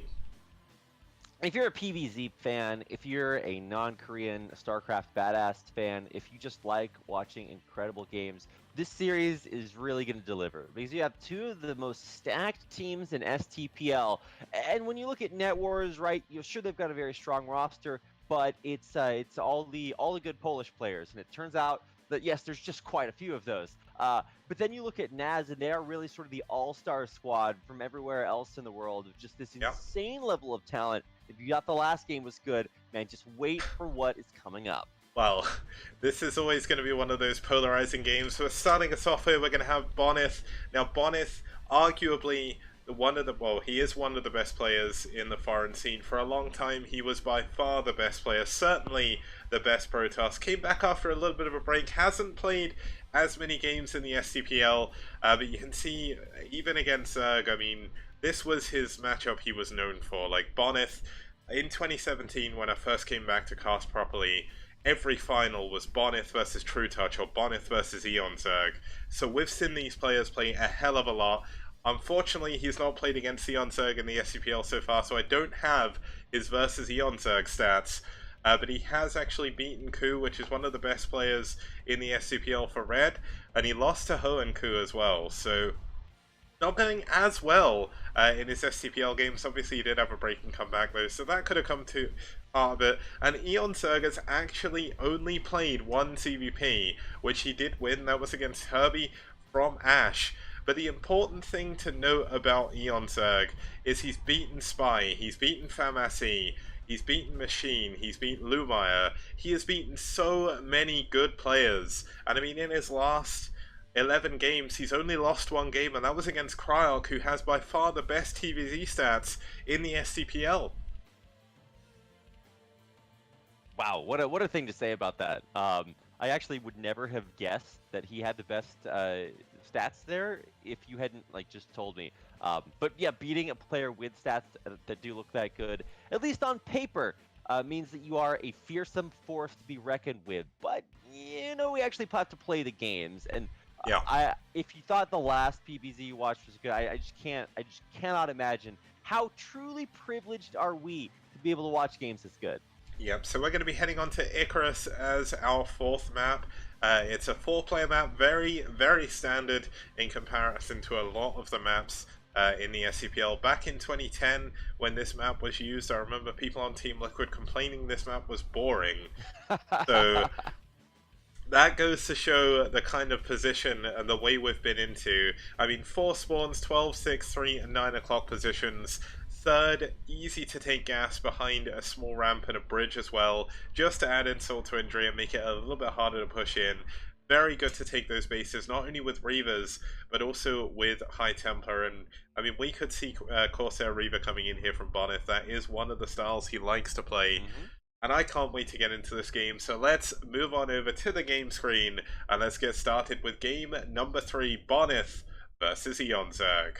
If you're a PvZ fan, if you're a non-Korean StarCraft badass fan, if you just like watching incredible games, this series is really going to deliver because you have two of the most stacked teams in STPL. And when you look at NetWars, right, you're sure they've got a very strong roster, but it's all the good Polish players, and it turns out that yes, there's just quite a few of those. But then you look at NaS, and they are really sort of the all-star squad from everywhere else in the world of just this Yep. insane level of talent. If you thought the last game was good, man, just wait for what is coming up. Well, this is always going to be one of those polarizing games. We're starting us off here, we're going to have Bonyth. Now, Bonyth, arguably he is one of the best players in the foreign scene. For a long time, he was by far the best player, certainly the best Protoss. Came back after a little bit of a break, hasn't played as many games in the STPL, but you can see, even against Zerg, I mean, this was his matchup he was known for. Like, Bonyth, in 2017, when I first came back to cast properly, every final was Bonyth versus True Touch or Bonyth versus eOnzErG. So we've seen these players play a hell of a lot. Unfortunately, he's not played against eOnzErG in the STPL so far, so I don't have his versus eOnzErG stats. But he has actually beaten Ku, which is one of the best players in the STPL for Red, and he lost to Ho and Ku as well, so not going as well in his STPL games. Obviously, he did have a break and come back though, so that could have come to part of it. And eOnzErG has actually only played one CVP, which he did win. That was against Herbie from Ash. But the important thing to note about eOnzErG is he's beaten Spy, he's beaten Famasi, he's beaten Machine, he's beaten Lumire. He has beaten so many good players. And I mean, in his last 11 games, he's only lost one game, and that was against Kryok, who has by far the best TVZ stats in the STPL. Wow, what a thing to say about that. I actually would never have guessed that he had the best stats there if you hadn't just told me. But yeah, beating a player with stats that do look that good, at least on paper, means that you are a fearsome force to be reckoned with. But we actually have to play the games, and yeah. If you thought the last PvZ you watched was good, I just cannot imagine how truly privileged are we to be able to watch games this good. Yep, so we're going to be heading on to Icarus as our fourth map. It's a 4-player map, very, very standard in comparison to a lot of the maps in the SCPL. Back in 2010, when this map was used, I remember people on Team Liquid complaining this map was boring. So that goes to show the kind of position and the way we've been into. I mean, 4 spawns, 12, 6, 3, and 9 o'clock positions. Third, easy to take gas behind a small ramp and a bridge as well, just to add insult to injury and make it a little bit harder to push in. Very good to take those bases, not only with Reavers, but also with High Templar. And I mean, we could see Corsair Reaver coming in here from Bonyth. That is one of the styles he likes to play. And I can't wait to get into this game, so let's move on over to the game screen, and let's get started with game number 3, Bonyth versus eOnzErG.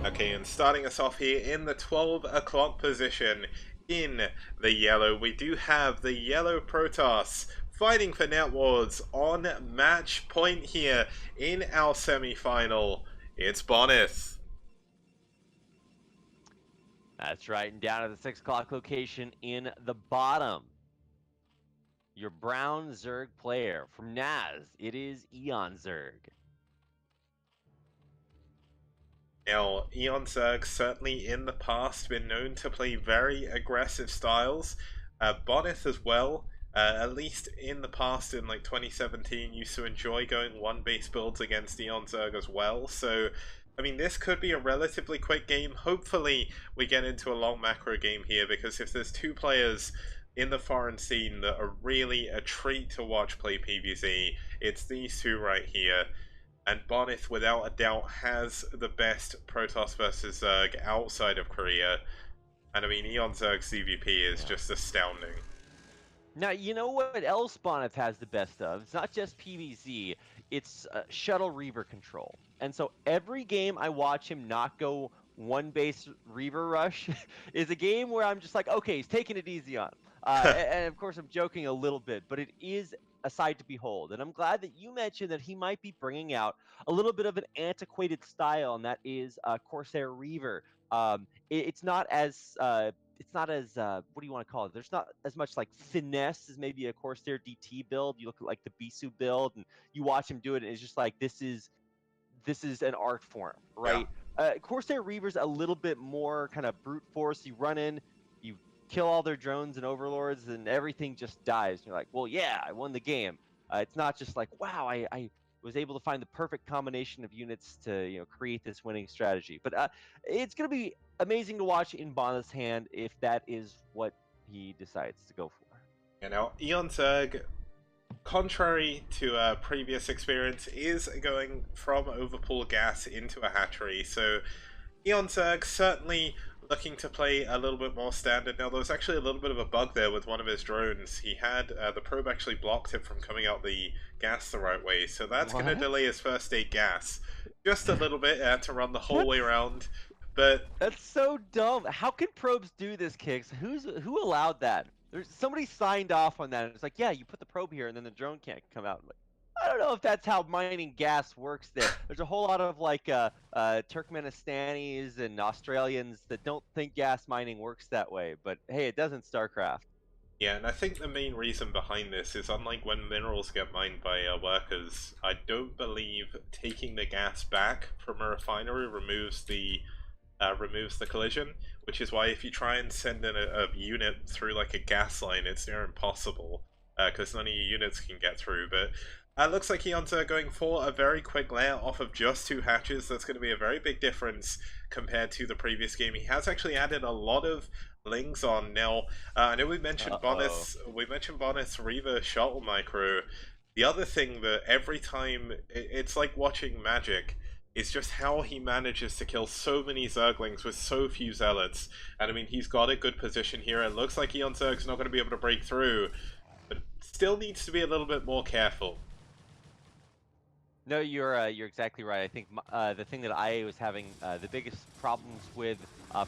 Okay, and starting us off here in the 12 o'clock position in the yellow, we do have the yellow Protoss fighting for NetWars on match point here in our semi-final. It's Bonyth. That's right, and down at the 6 o'clock location in the bottom, your brown Zerg player from NaS, it is eOnzErG. Now, eOnzErG certainly in the past been known to play very aggressive styles. Bonyth as well, at least in the past in like 2017, used to enjoy going one base builds against eOnzErG as well. So, I mean, this could be a relatively quick game. Hopefully, we get into a long macro game here, because if there's two players in the foreign scene that are really a treat to watch play PvZ, it's these two right here. And Bonyth, without a doubt, has the best Protoss versus Zerg outside of Korea. And I mean, eOnzErG's CVP is just astounding. Now, you know what else Bonyth has the best of? It's not just PvZ, it's shuttle Reaver control. And so every game I watch him not go one base Reaver rush is a game where I'm just like, okay, he's taking it easy on him. And of course, I'm joking a little bit, but it is a sight to behold. And I'm glad that you mentioned that he might be bringing out a little bit of an antiquated style, and that is Corsair Reaver. It's not as what do you want to call it? There's not as much like finesse as maybe a Corsair DT build. You look at like the Bisu build, and you watch him do it, and it's just like this is an art form, right? Corsair Reaver's a little bit more kind of brute force. You run in, you kill all their drones and overlords, and everything just dies. And you're like, well, yeah, I won the game. It's not just like, wow, I was able to find the perfect combination of units to create this winning strategy. But it's going to be amazing to watch in Bonyth's hand if that is what he decides to go for. You know, eOnzErG, contrary to previous experience, is going from overpool gas into a hatchery. So eOnzErG certainly looking to play a little bit more standard. Now, there was actually a little bit of a bug there with one of his drones. He had the probe actually blocked it from coming out the gas the right way, so that's going to delay his first state gas just a little bit to run the whole way around. But that's so dumb. How can probes do this, Kicks? Who allowed that? There's somebody signed off on that. It's like, yeah, you put the probe here, and then the drone can't come out. Like, I don't know if that's how mining gas works there. There's a whole lot of like Turkmenistanis and Australians that don't think gas mining works that way. But hey, it doesn't StarCraft. Yeah, and I think the main reason behind this is, unlike when minerals get mined by workers, I don't believe taking the gas back from a refinery removes the collision, which is why if you try and send in a unit through like a gas line, it's near impossible because none of your units can get through. But it looks like eOnzErG going for a very quick layout off of just 2 hatches. That's going to be a very big difference compared to the previous game. He has actually added a lot of lings on. Now, I know we mentioned Bonyth's Reaver shuttle micro. The other thing that every time, it's like watching magic. It's just how he manages to kill so many Zerglings with so few Zealots. And I mean, he's got a good position here. It looks like eOnzErG's not going to be able to break through, but still needs to be a little bit more careful. No, you're exactly right. I think the thing that I was having the biggest problems with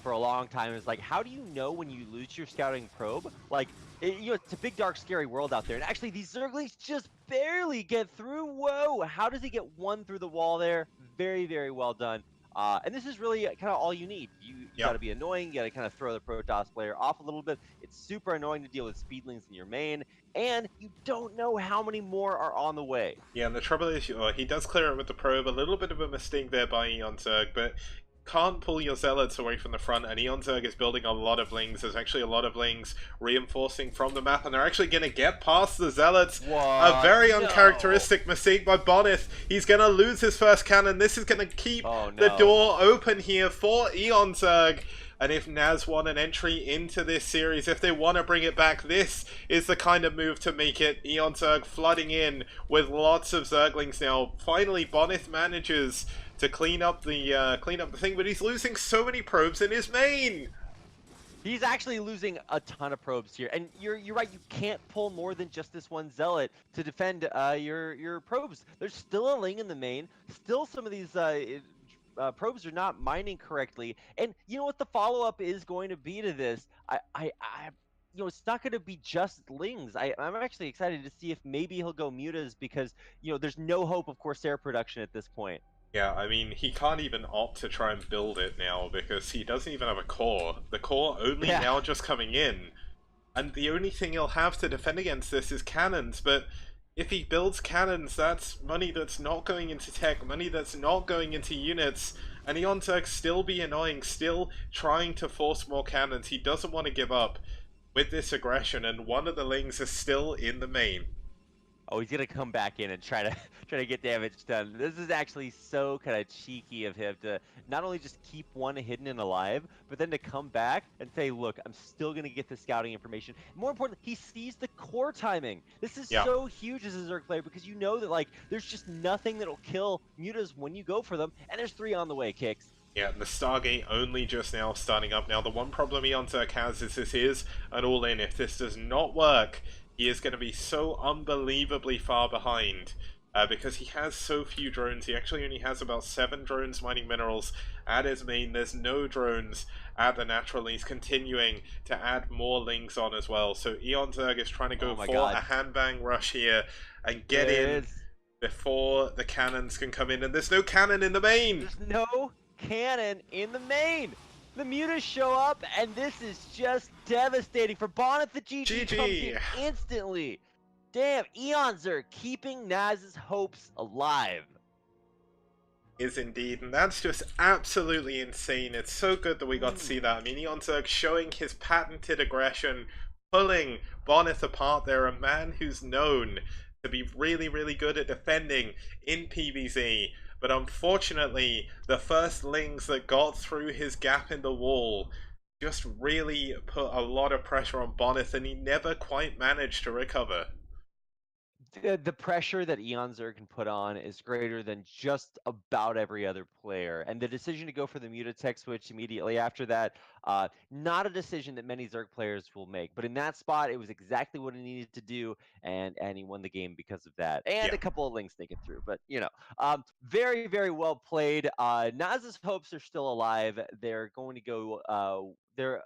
for a long time is like, how do you know when you lose your scouting probe? Like, it's a big, dark, scary world out there, and actually these Zerglings just barely get through. Whoa! How does he get one through the wall there? Very, very well done. And this is really kind of all you need. You got to be annoying. You got to kind of throw the Protoss player off a little bit. It's super annoying to deal with speedlings in your main, and you don't know how many more are on the way. Yeah, and the trouble is, he does clear it with the probe. A little bit of a mistake there by eOnzErG, but can't pull your Zealots away from the front, and eOnzErG is building a lot of lings. There's actually a lot of lings reinforcing from the map, and they're actually going to get past the Zealots. What? A very uncharacteristic mistake by Bonyth. He's going to lose his first cannon. This is going to keep the door open here for eOnzErG. And if NaS want an entry into this series, if they want to bring it back, this is the kind of move to make it. eOnzErG flooding in with lots of Zerglings now. Finally, Bonyth manages to clean up the thing, but he's losing so many probes in his main. He's actually losing a ton of probes here, and you're right. You can't pull more than just this one Zealot to defend your probes. There's still a ling in the main. Still, some of these probes are not mining correctly, and you know what the follow-up is going to be to this. It's not going to be just lings. I'm actually excited to see if maybe he'll go mutas, because there's no hope of Corsair production at this point. Yeah, I mean, he can't even opt to try and build it now because he doesn't even have a core. The core only now just coming in. And the only thing he'll have to defend against this is cannons, but if he builds cannons, that's money that's not going into tech, money that's not going into units, and eOnzErG still be annoying, still trying to force more cannons. He doesn't want to give up with this aggression, and one of the lings is still in the main. Oh, he's gonna come back in and try to get damage done. This is actually so kind of cheeky of him to not only just keep one hidden and alive, but then to come back and say, "Look, I'm still gonna get the scouting information." More importantly, he sees the core timing. This is Yeah. so huge as a Zerg player because you know that like there's just nothing that'll kill mutas when you go for them, and there's 3 on the way. Kicks. Yeah, and the Stargate only just now starting up. Now, the one problem eOnzErG has is this is an all-in. If this does not work, he is going to be so unbelievably far behind. Because he has so few drones. He actually only has about 7 drones mining minerals at his main. There's no drones at the natural. He's continuing to add more links on as well. So eOnzErG is trying to go for a handbang rush here and get in before the cannons can come in. And there's no cannon in the main! There's no cannon in the main. The mutas show up, and this is just devastating for Bonyth. The GG comes in instantly. Damn, eOnzErG keeping NaS's hopes alive. Is indeed, and that's just absolutely insane. It's so good that we got to see that. I mean, eOnzErG showing his patented aggression, pulling Bonyth apart there, a man who's known to be really, really good at defending in PvZ. But unfortunately, the first lings that got through his gap in the wall just really put a lot of pressure on Bonyth, and he never quite managed to recover. The pressure that eOnzErG can put on is greater than just about every other player. And the decision to go for the Mutatech switch immediately after that, not a decision that many Zerg players will make. But in that spot, it was exactly what he needed to do, and he won the game because of that. And a couple of links sneaking through. But, you know, very, very well played. NaS's hopes are still alive. They're going to go, they're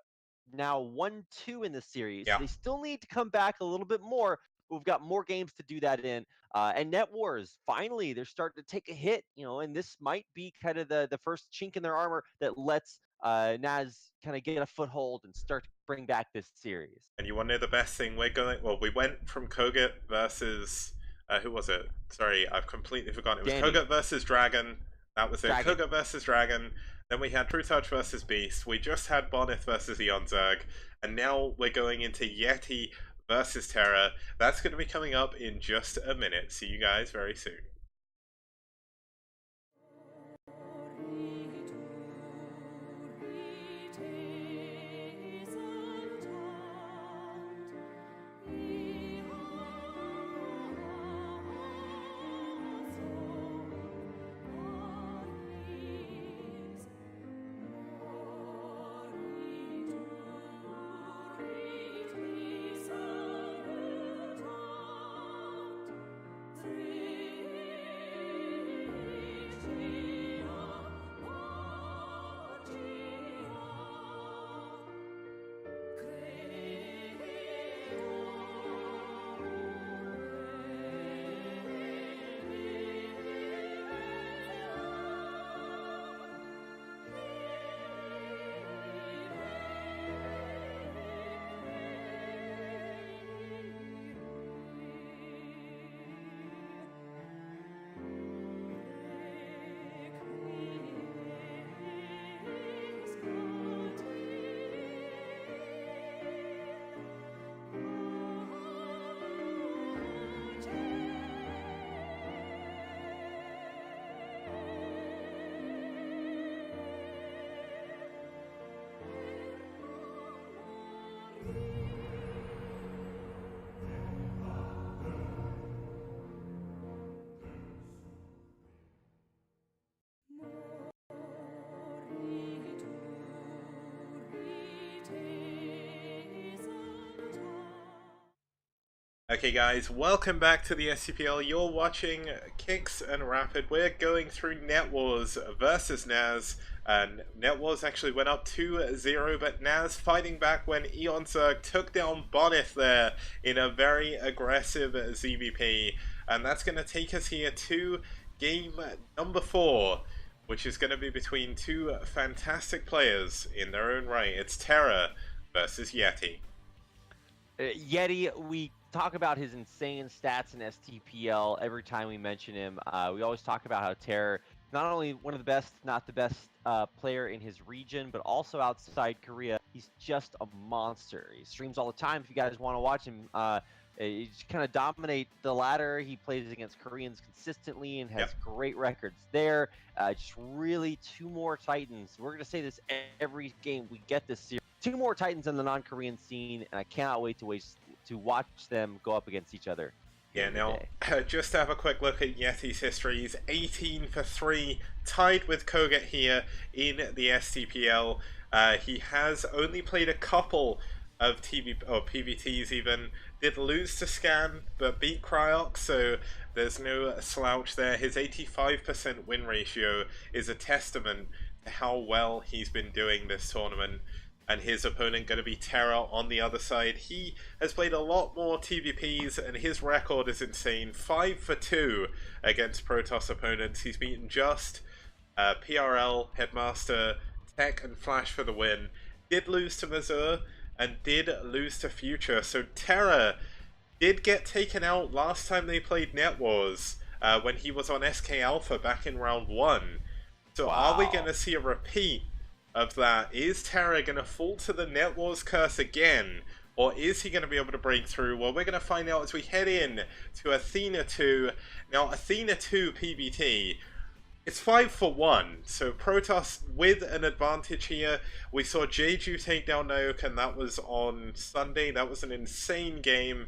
now 1-2 in the series. So they still need to come back a little bit more. We've got more games to do that in. And NetWars, finally, they're starting to take a hit, you know, and this might be kind of the first chink in their armor that lets NaS kind of get a foothold and start to bring back this series. And you want to know the best thing? We went from Koget versus, who was it? Sorry, I've completely forgotten. It was Koget versus Dragon. That was it. Koget versus Dragon. Then we had True Touch versus Beast. We just had Bonyth versus eOnzErG. And now we're going into Yeti versus Terra. That's going to be coming up in just a minute. See you guys very soon. Okay guys, welcome back to the STPL. You're watching Kicks and Rapid. We're going through NetWars versus NaS. And NetWars actually went up 2-0, but NaS fighting back when eOnzErG took down Bonyth there in a very aggressive ZVP. And that's going to take us here to game number 4, which is going to be between two fantastic players in their own right. It's Terra versus Yeti. Yeti, we talk about his insane stats in STPL every time we mention him. We always talk about how Terra, not only one of the best, not the best player in his region, but also outside Korea. He's just a monster. He streams all the time. If you guys want to watch him, He just kind of dominate the ladder. He plays against Koreans consistently and has great records there. Just really 2 more Titans. We're going to say this every game we get this series. 2 more Titans in the non-Korean scene, and I cannot wait to watch them go up against each other. Yeah, now, just to have a quick look at Yeti's history, he's 18 for 3, tied with Koget here in the STPL. He has only played a couple of PVTs even, did lose to Scan, but beat Cryox, so there's no slouch there. His 85% win ratio is a testament to how well he's been doing this tournament. And his opponent going to be Terra on the other side. He has played a lot more TVPs, and his record is insane. 5 for 2 against Protoss opponents. He's beaten Just, PRL, Headmaster, Tech, and Flash for the win. Did lose to Mazur, and did lose to Future. So Terra did get taken out last time they played NetWars, when he was on SK Alpha back in round 1. So are we going to see a repeat of that? Is Terra going to fall to the NetWars curse again, or is he going to be able to break through? Well, we're going to find out as we head in to Athena 2. Now, Athena 2 PBT, it's 5 for 1, so Protoss with an advantage here. We saw Jeju take down Naoka, and that was on Sunday. That was an insane game.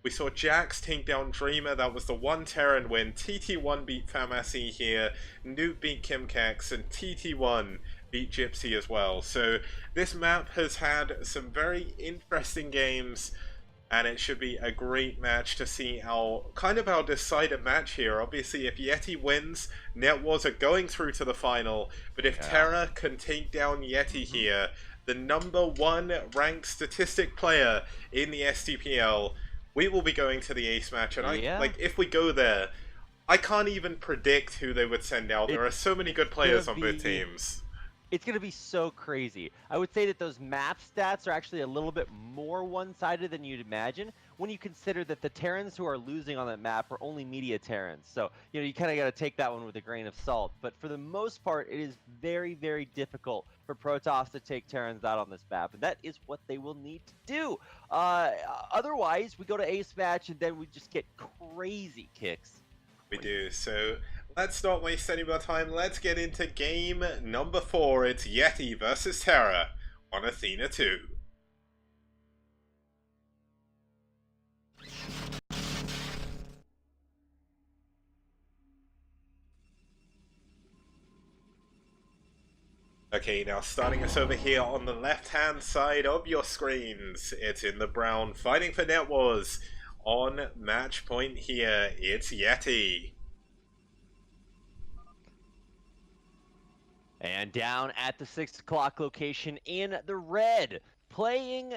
We saw Jax take down Dreamer, that was the 1 Terran win. TT1 beat Famasi here, Noob beat Kimkex, and TT1 beat Gypsy as well. So this map has had some very interesting games, and it should be a great match to see our decided match here. Obviously, if Yeti wins, NetWars are going through to the final, but if Terra can take down Yeti here, the #1 ranked statistic player in the STPL, we will be going to the ace match, and if we go there, I can't even predict who they would send out. There are so many good players on both teams. It's going to be so crazy. I would say that those map stats are actually a little bit more one-sided than you'd imagine when you consider that the Terrans who are losing on that map are only media Terrans. So, you kind of got to take that one with a grain of salt. But for the most part, it is very, very difficult for Protoss to take Terrans out on this map. And that is what they will need to do. Otherwise, we go to ace match and then we just get crazy kicks. We do. So let's not waste any more time. Let's get into game number 4. It's Yeti versus Terra on Athena 2. Okay, now starting us over here on the left-hand side of your screens, it's in the brown, fighting for NetWars. On match point here, it's Yeti. And down at the 6 o'clock location in the red, playing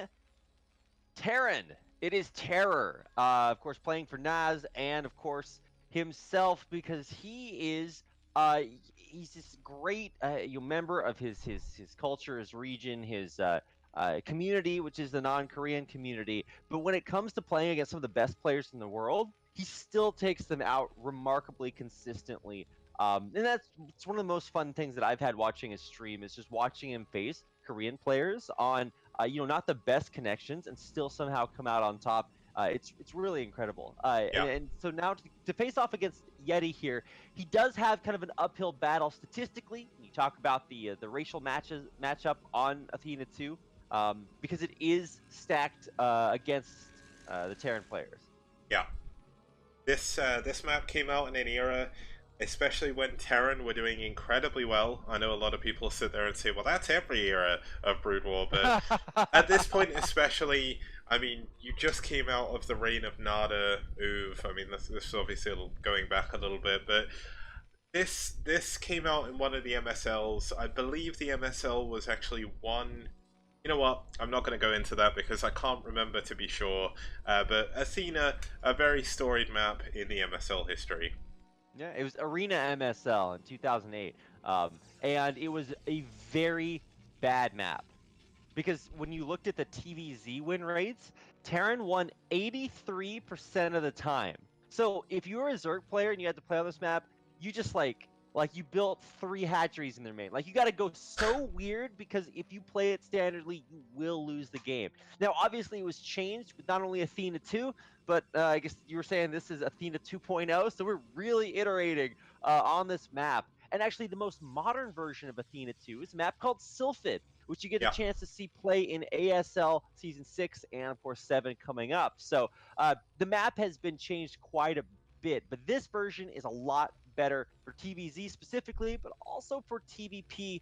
Terran. It is Terror. Of course, playing for NaS, and of course himself, because he is he's this great member of his culture, his region, his community, which is the non-Korean community. But when it comes to playing against some of the best players in the world, he still takes them out remarkably consistently. And it's one of the most fun things that I've had watching his stream, is just watching him face Korean players on not the best connections and still somehow come out on top. It's really incredible. And so now to face off against Yeti here, he does have kind of an uphill battle statistically. You talk about the racial matchup on Athena 2, because it is stacked against the Terran players. Yeah, this map came out in an era, especially when Terran were doing incredibly well. I know a lot of people sit there and say, well, that's every era of Brood War, but at this point especially, I mean, you just came out of the reign of Nada, Uv. I mean, this is obviously going back a little bit, but this came out in one of the MSLs. I believe the MSL was actually one. You know what? I'm not going to go into that because I can't remember to be sure. But Athena, a very storied map in the MSL history. Yeah, it was Arena MSL in 2008, and it was a very bad map, because when you looked at the TVZ win rates, Terran won 83% of the time. So if you were a Zerg player and you had to play on this map, you just like like you built 3 hatcheries in their main. Like you got to go so weird, because if you play it standardly, you will lose the game. Now, obviously, it was changed with not only Athena 2, but I guess you were saying this is Athena 2.0, so we're really iterating on this map. And actually, the most modern version of Athena 2 is a map called Sylphid, which you get a Yeah. chance to see play in ASL Season 6 and, of course, 7 coming up. So the map has been changed quite a bit, but this version is a lot better for TVZ specifically, but also for TVP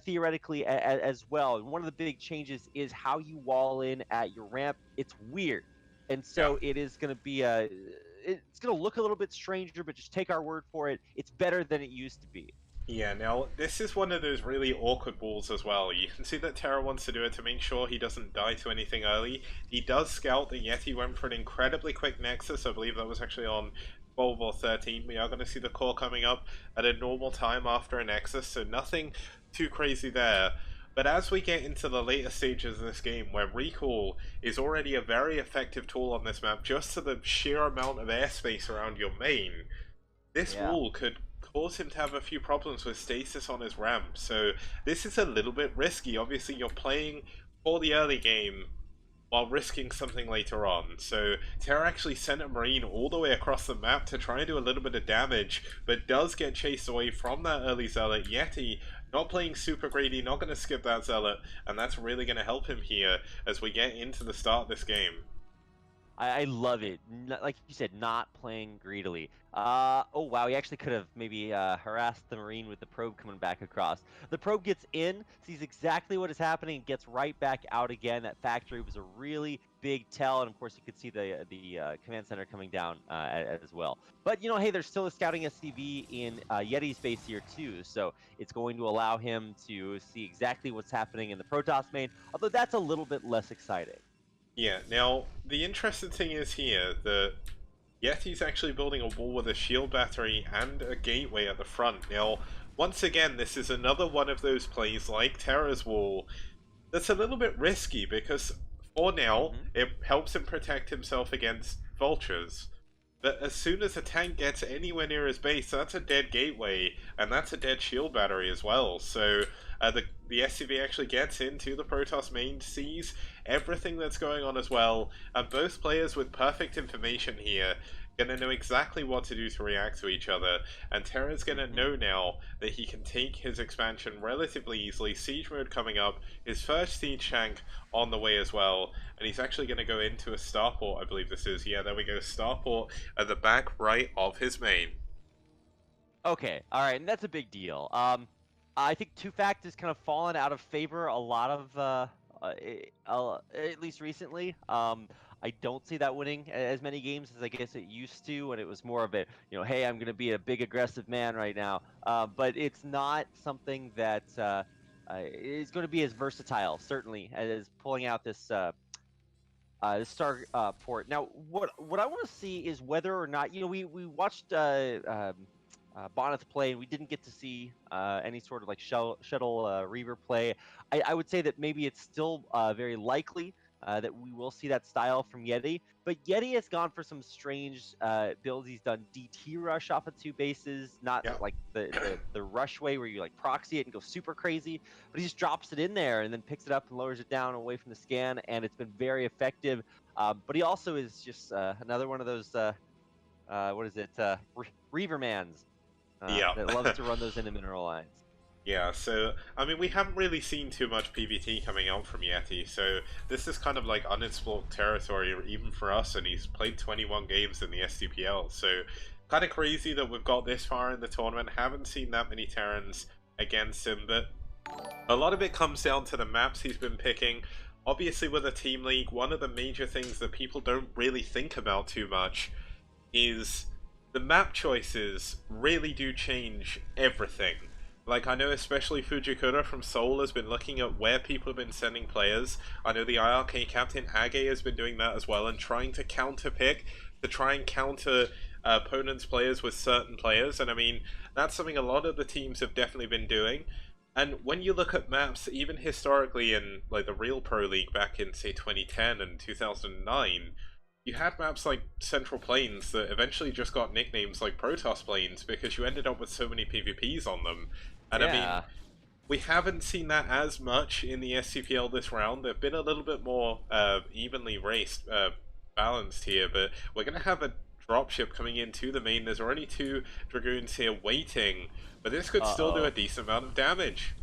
theoretically as well. And one of the big changes is how you wall in at your ramp. It's weird. And so it is going to be it's going to look a little bit stranger, but just take our word for it. It's better than it used to be. Yeah, now, this is one of those really awkward walls as well. You can see that Terra wants to do it to make sure he doesn't die to anything early. He does scout the Yeti, went for an incredibly quick Nexus. I believe that was actually on 12 or 13. We are going to see the core coming up at a normal time after a Nexus, so nothing too crazy there. But as we get into the later stages of this game, where recall is already a very effective tool on this map, just to the sheer amount of airspace around your main, this wall could cause him to have a few problems with stasis on his ramp. So this is a little bit risky. Obviously, you're playing for the early game while risking something later on. So Terra actually sent a Marine all the way across the map to try and do a little bit of damage, but does get chased away from that early Zealot. Yeti not playing super greedy, not going to skip that Zealot, and that's really going to help him here as we get into the start of this game. I love it. Like you said, not playing greedily. Oh, wow, he actually could have maybe harassed the Marine with the probe coming back across. The probe gets in, sees exactly what is happening, and gets right back out again. That factory was a really big tell, and of course you could see the command center coming down as well. But, you know, hey, there's still a scouting SCV in Yeti's base here too, so it's going to allow him to see exactly what's happening in the Protoss main, although that's a little bit less exciting. Yeah, now, the interesting thing is here that Yeti's actually building a wall with a shield battery and a gateway at the front. Now, once again, this is another one of those plays like Terra's wall that's a little bit risky, because for now, it helps him protect himself against vultures. But as soon as a tank gets anywhere near his base, that's a dead gateway, and that's a dead shield battery as well. So the SCV actually gets into the Protoss main, sees everything that's going on as well, and both players with perfect information here gonna know exactly what to do to react to each other, and Terra's gonna know now that he can take his expansion relatively easily. Siege mode coming up, his first siege tank on the way as well, and he's actually gonna go into a starport, I believe this is. Yeah, there we go, starport at the back right of his main. Okay, alright, and that's a big deal. I think two-fact has kind of fallen out of favor a lot of, at least recently. I don't see that winning as many games as I guess it used to, when it was more of a, you know, hey, I'm going to be a big aggressive man right now. But it's not something that is going to be as versatile, certainly, as pulling out this star port. Now, what I want to see is whether or not, you know, we watched Bonyth play, and we didn't get to see any sort of like shuttle Reaver play. I would say that maybe it's still very likely that we will see that style from Yeti, but Yeti has gone for some strange builds. He's done DT rush off of 2 bases, not like the rush way where you like proxy it and go super crazy, but he just drops it in there and then picks it up and lowers it down away from the scan, and it's been very effective. But he also is just another one of those what is it, Reaver mans that loves to run those into mineral lines. Yeah, so, I mean, we haven't really seen too much PvT coming out from Yeti, so this is kind of like unexplored territory even for us, and he's played 21 games in the STPL, so kind of crazy that we've got this far in the tournament. Haven't seen that many Terrans against him, but a lot of it comes down to the maps he's been picking. Obviously, with a team league, one of the major things that people don't really think about too much is the map choices really do change everything. Like, I know especially Fujikura from Seoul has been looking at where people have been sending players. I know the IRK captain Age has been doing that as well, and trying to counter-pick, to try and counter opponents' players with certain players. And I mean, that's something a lot of the teams have definitely been doing. And when you look at maps, even historically in like the real Pro League back in, say, 2010 and 2009, you had maps like Central Plains that eventually just got nicknames like Protoss Plains because you ended up with so many PvPs on them. And I mean, Yeah. we haven't seen that as much in the STPL this round. They've been a little bit more evenly raced, balanced here, but we're going to have a dropship coming into the main. There's already 2 Dragoons here waiting, but this could still do a decent amount of damage.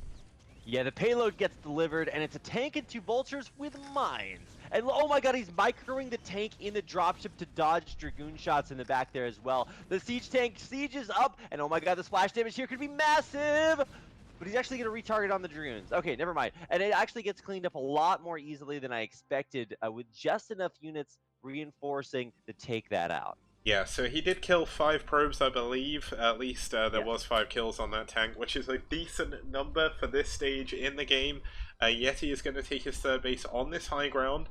Yeah, the payload gets delivered, and it's a tank and 2 vultures with mines. And oh my god, he's microing the tank in the dropship to dodge Dragoon shots in the back there as well. The siege tank sieges up, and oh my god, the splash damage here could be massive! But he's actually going to retarget on the Dragoons. Okay, never mind. And it actually gets cleaned up a lot more easily than I expected, with just enough units reinforcing to take that out. Yeah, so he did kill 5 probes, I believe. At least there was 5 kills on that tank, which is a decent number for this stage in the game. Yeti is going to take his 3rd base on this high ground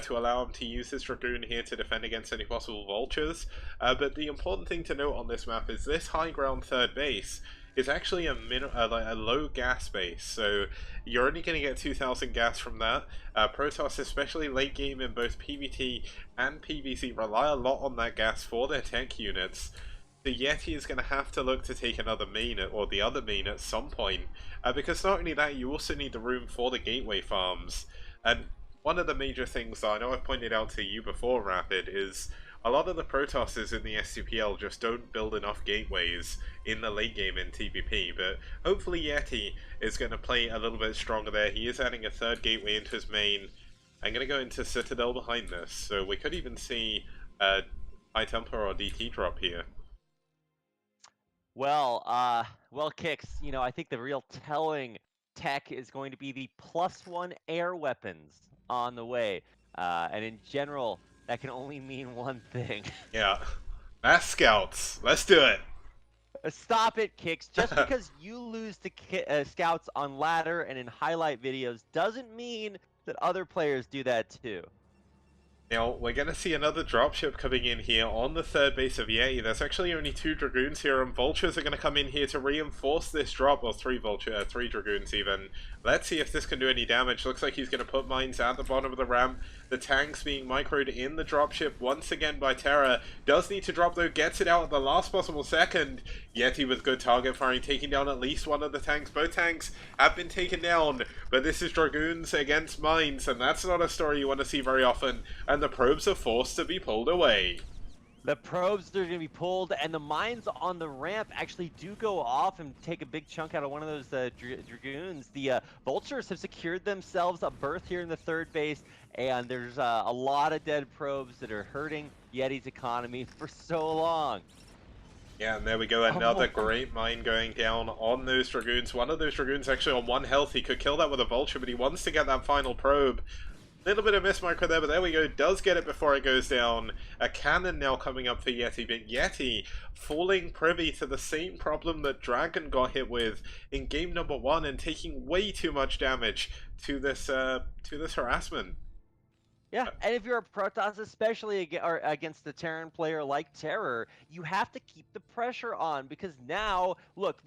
to allow him to use his Dragoon here to defend against any possible vultures. But the important thing to note on this map is this high ground 3rd base is actually a low gas base, so you're only going to get 2,000 gas from that. Protoss, especially late game in both PvT and PvZ, rely a lot on that gas for their tech units. The Yeti is going to have to look to take another main, or the other main at some point, because not only that, you also need the room for the gateway farms. And one of the major things that I know I've pointed out to you before, Rapid, is a lot of the Protosses in the STPL just don't build enough gateways in the late game in TVP, but hopefully Yeti is going to play a little bit stronger there. He is adding a 3rd gateway into his main. I'm going to go into Citadel behind this, so we could even see a High Templar or DT drop here. Well, Kix, you know, I think the real telling tech is going to be the +1 air weapons on the way. And in general, that can only mean one thing. Yeah. Mass scouts. Let's do it. Stop it, Kix. Just because you lose to scouts on ladder and in highlight videos doesn't mean that other players do that too. Now, we're going to see another dropship coming in here on the 3rd base of Yeti. There's actually only 2 Dragoons here, and Vultures are going to come in here to reinforce this drop, or 3 Dragoons even. Let's see if this can do any damage. Looks like he's going to put mines at the bottom of the ramp. The tanks being microed in the dropship once again by Terra. Does need to drop though, gets it out at the last possible second. Yeti with good target firing, taking down at least one of the tanks. Both tanks have been taken down, but this is Dragoons against mines, and that's not a story you want to see very often. And the probes are forced to be pulled away. The probes are going to be pulled, and the mines on the ramp actually do go off and take a big chunk out of one of those Dragoons. The Vultures have secured themselves a berth here in the 3rd base, and there's a lot of dead probes that are hurting Yeti's economy for so long. Yeah, and there we go, another great mine going down on those Dragoons. One of those Dragoons actually on 1 health. He could kill that with a Vulture, but he wants to get that final probe. Little bit of miss micro there, but there we go. Does get it before it goes down. A cannon now coming up for Yeti, but Yeti falling privy to the same problem that Dragon got hit with in game number 1 and taking way too much damage to this harassment. Yeah, and if you're a Protoss, especially against the Terran player like Terror, you have to keep the pressure on, because now, look,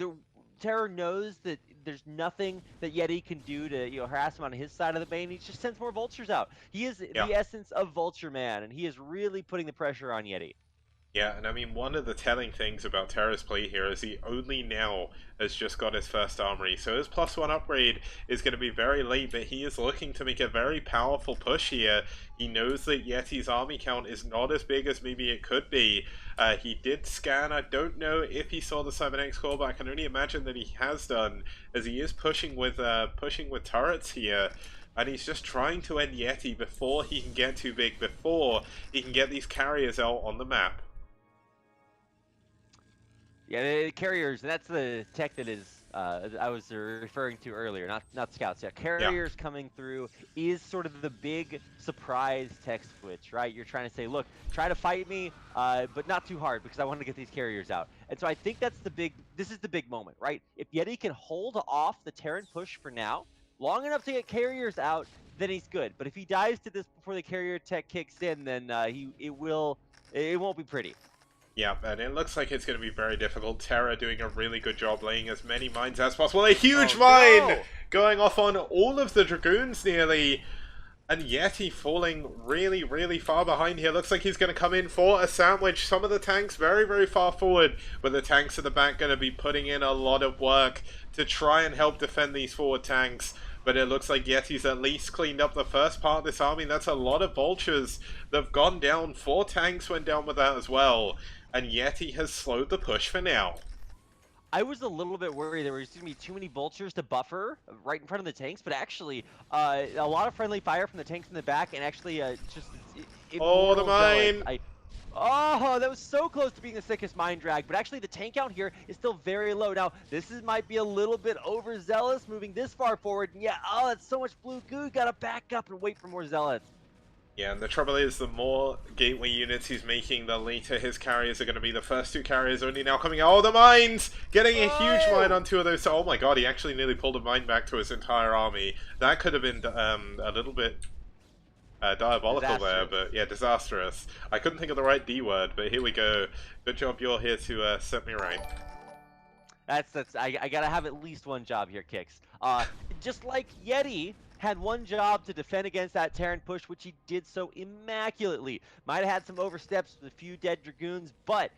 Terror knows that there's nothing that Yeti can do to harass him on his side of the main. He just sends more vultures out. He is the essence of Vulture Man, and he is really putting the pressure on Yeti. Yeah, and I mean, one of the telling things about Terra's play here is he only now has just got his first armory, so his +1 upgrade is going to be very late, but he is looking to make a very powerful push here. He knows that Yeti's army count is not as big as maybe it could be. He did scan. I don't know if he saw the 7X core, but I can only imagine that he has done, as he is pushing with turrets here. And he's just trying to end Yeti before he can get too big, before he can get these carriers out on the map. Yeah, the carriers, that's the tech that is, I was referring to earlier, not scouts. Yeah, carriers coming through is sort of the big surprise tech switch, right? You're trying to say, look, try to fight me, but not too hard, because I want to get these carriers out. And so I think this is the big moment, right? If Yeti can hold off the Terran push for now, long enough to get carriers out, then he's good. But if he dies to this before the carrier tech kicks in, then it won't be pretty. Yeah, and it looks like it's going to be very difficult. Terra doing a really good job laying as many mines as possible. A huge mine going off on all of the Dragoons nearly. And Yeti falling really, really far behind here. Looks like he's going to come in for a sandwich. Some of the tanks very, very far forward, but the tanks at the back going to be putting in a lot of work to try and help defend these forward tanks. But it looks like Yeti's at least cleaned up the first part of this army. That's a lot of vultures that have gone down. 4 tanks went down with that as well. And Yeti has slowed the push for now. I was a little bit worried there was going to be too many vultures to buffer right in front of the tanks, but actually, a lot of friendly fire from the tanks in the back, and actually just Oh, the mine! Oh, that was so close to being the sickest mine drag, but actually the tank count here is still very low. Now, might be a little bit overzealous moving this far forward, and yeah, oh, that's so much blue goo, gotta back up and wait for more zealots. Yeah, and the trouble is, the more gateway units he's making, the later his carriers are going to be. The first 2 carriers only now coming out. Oh, the mines! Getting a huge mine on 2 of those. Oh my god, he actually nearly pulled a mine back to his entire army. That could have been a little bit diabolical there, but yeah, disastrous. I couldn't think of the right D word, but here we go. Good job you're here to set me right. I gotta have at least one job here, Kix. Just like Yeti had one job to defend against that Terran push, which he did so immaculately. Might have had some oversteps with a few dead Dragoons, but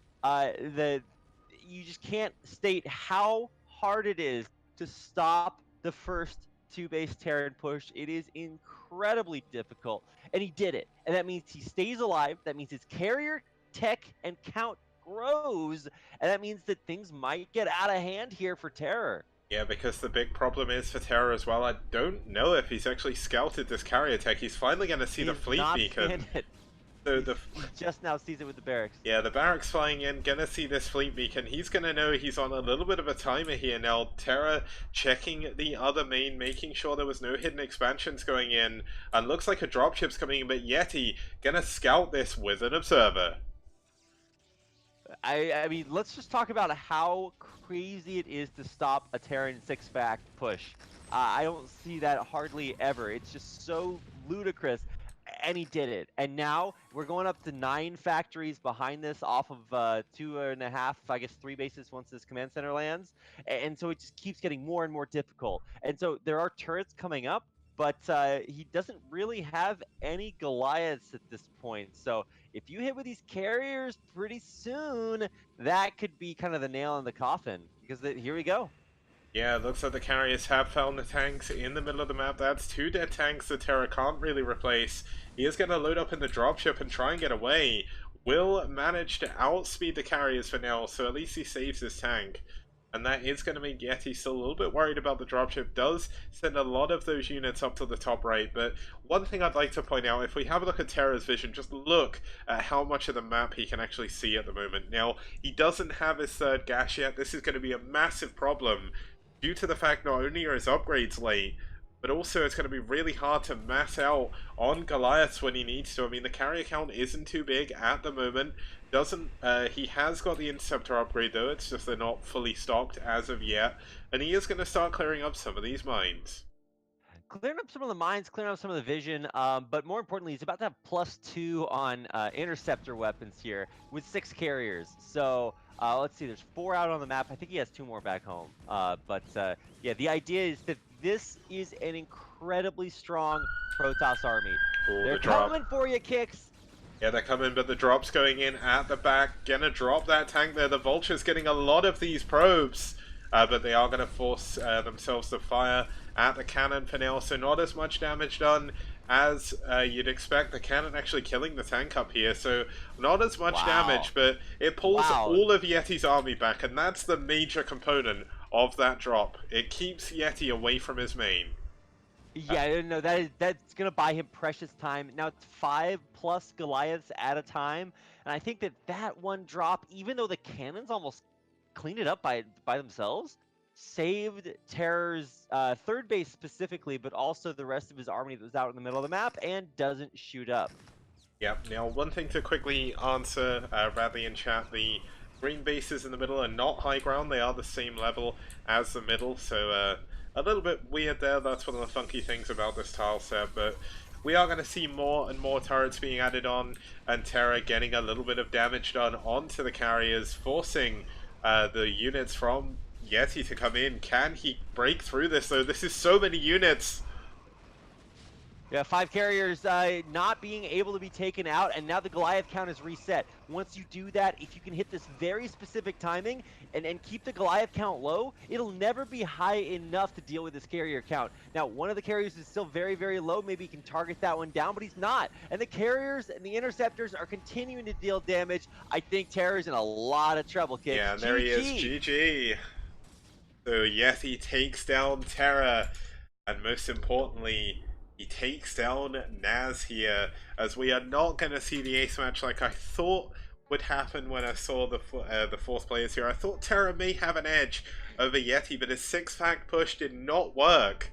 you just can't state how hard it is to stop the first 2-base Terran push. It is incredibly difficult, and he did it. And that means he stays alive. That means his carrier tech and count grows, and that means that things might get out of hand here for Terror. Yeah, because the big problem is for Terror as well, I don't know if he's actually scouted this carrier tech. He's finally going to see the fleet beacon. So he just now sees it with the barracks. Yeah, the barracks flying in, gonna see this fleet beacon. He's gonna know he's on a little bit of a timer here now. Terra checking the other main, making sure there was no hidden expansions going in. And looks like a dropship's coming in, but Yeti gonna scout this with an observer. I mean, let's just talk about how crazy it is to stop a Terran 6-fact push. I don't see that hardly ever. It's just so ludicrous, and he did it. And now we're going up to 9 factories behind this off of 2.5, I guess 3 bases once this command center lands. And so it just keeps getting more and more difficult. And so there are turrets coming up, but he doesn't really have any Goliaths at this point. So if you hit with these carriers pretty soon, that could be kind of the nail in the coffin, because here we go. Yeah, it looks like the carriers have found the tanks in the middle of the map. That's 2 dead tanks that Terra can't really replace. He is going to load up in the dropship and try and get away. Will manage to outspeed the carriers for now, so at least he saves his tank. And that is going to make Yeti still a little bit worried about the dropship. Does send a lot of those units up to the top right. But one thing I'd like to point out, if we have a look at Terra's vision, just look at how much of the map he can actually see at the moment. Now, he doesn't have his 3rd gas yet. This is going to be a massive problem due to the fact not only are his upgrades late, but also it's going to be really hard to mass out on Goliaths when he needs to. I mean, the carrier count isn't too big at the moment. He has got the Interceptor upgrade though, it's just they're not fully stocked as of yet. And he is going to start clearing up some of these mines. Clearing up some of the mines, clearing up some of the vision, but more importantly, he's about to have +2 on interceptor weapons here with 6 carriers. So let's see, there's 4 out on the map. I think he has 2 more back home. Yeah, the idea is that this is an incredibly strong Protoss army. Ooh, they're coming for you, Kix. Yeah, they're coming, but the drop's going in at the back. Gonna drop that tank there. The Vulture's getting a lot of these probes, but they are going to force themselves to fire at the cannon for now, so not as much damage done as you'd expect. The cannon actually killing the tank up here, so not as much damage, but it pulls all of Yeti's army back, and that's the major component of that drop. It keeps Yeti away from his main. Yeah, no, that's going to buy him precious time. Now it's 5+ Goliaths at a time, and I think that one drop, even though the cannons almost cleaned it up by themselves, saved Terror's 3rd base specifically, but also the rest of his army that was out in the middle of the map and doesn't shoot up. Yeah, now one thing to quickly answer, Radley in chat, the green bases in the middle are not high ground, they are the same level as the middle, so a little bit weird there. That's one of the funky things about this tile set, but we are going to see more and more turrets being added on, and Terra getting a little bit of damage done onto the carriers, forcing the units from Yeti to come in. Can he break through this though? This is so many units. Yeah, 5 carriers not being able to be taken out, and now the Goliath count is reset. Once you do that, if you can hit this very specific timing and keep the Goliath count low, it'll never be high enough to deal with this carrier count. Now, one of the carriers is still very, very low. Maybe he can target that one down, but he's not. And the carriers and the interceptors are continuing to deal damage. I think Terror's in a lot of trouble, kids. Yeah, and there he is, GG. So Yeti takes down Terra, and most importantly, he takes down NaS here, as we are not going to see the ace match like I thought would happen when I saw the 4th players here. I thought Terra may have an edge over Yeti, but his 6-fact push did not work.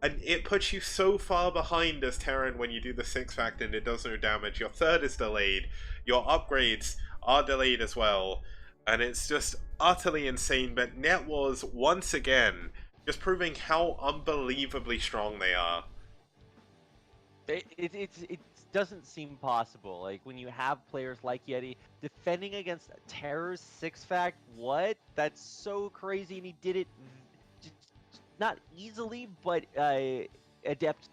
And it puts you so far behind as Terran when you do the 6-fact and it does no damage. Your 3rd is delayed, your upgrades are delayed as well, and it's just utterly insane. But NetWars, once again, just proving how unbelievably strong they are. It doesn't seem possible. Like, when you have players like Yeti defending against Terror's 6-fact, what? That's so crazy, and he did it not easily, but adept.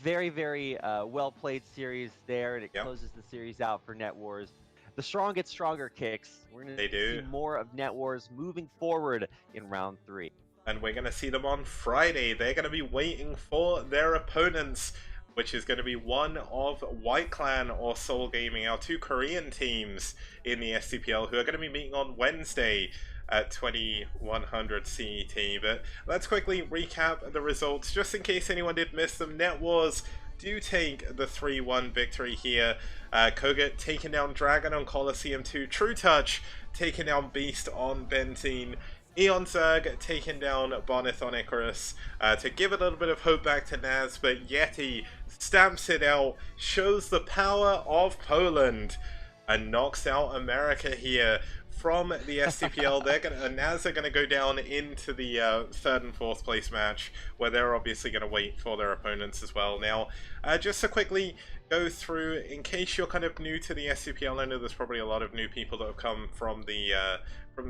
Very, very well played series there, and it closes the series out for NetWars. The strong get stronger, kicks. We're going to see more of NetWars moving forward in round 3. And we're going to see them on Friday. They're going to be waiting for their opponents, which is going to be one of White Clan or Seoul Gaming, our 2 Korean teams in the STPL, who are going to be meeting on Wednesday at 2100 CET. But let's quickly recap the results, just in case anyone did miss them. NetWars do take the 3-1 victory here. Koget taking down Dragon on Coliseum 2. True Touch taking down Beast on Benzine. eOnzErG taking down Bonyth on Icarus to give a little bit of hope back to NaS, but Yeti stamps it out, shows the power of Poland, and knocks out America here from the STPL. NaS are gonna go down into the 3rd and 4th place match, where they're obviously gonna wait for their opponents as well. Now, just to quickly go through, in case you're kind of new to the STPL, I know there's probably a lot of new people that have come from the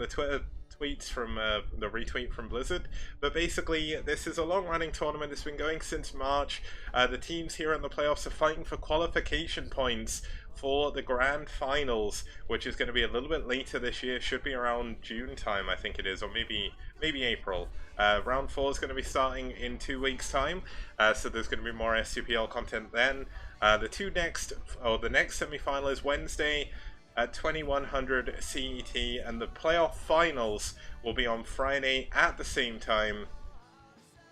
Twitter tweets, from the retweet from Blizzard, but basically this is a long-running tournament. It's been going since March. The teams here in the playoffs are fighting for qualification points for the grand finals, which is going to be a little bit later this year. Should be around June time, I think it is, or maybe April. Round 4 is going to be starting in 2 weeks time, so there's going to be more STPL content then. The next semi-final is Wednesday at 2100 CET, and the playoff finals will be on Friday at the same time.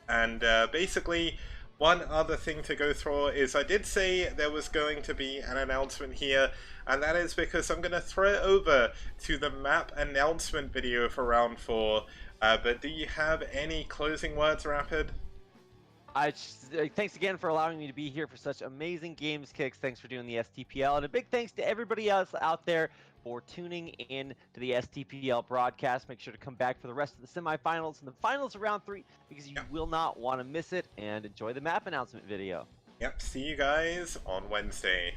And basically, one other thing to go through is I did say there was going to be an announcement here, and that is because I'm going to throw it over to the map announcement video for round 4. But do you have any closing words, Rapid? Thanks again for allowing me to be here for such amazing games, Kicks. Thanks for doing the STPL, and a big thanks to everybody else out there for tuning in to the STPL broadcast. Make sure to come back for the rest of the semifinals and the finals of round 3, because you will not want to miss it. And enjoy the map announcement video. Yep, see you guys on Wednesday.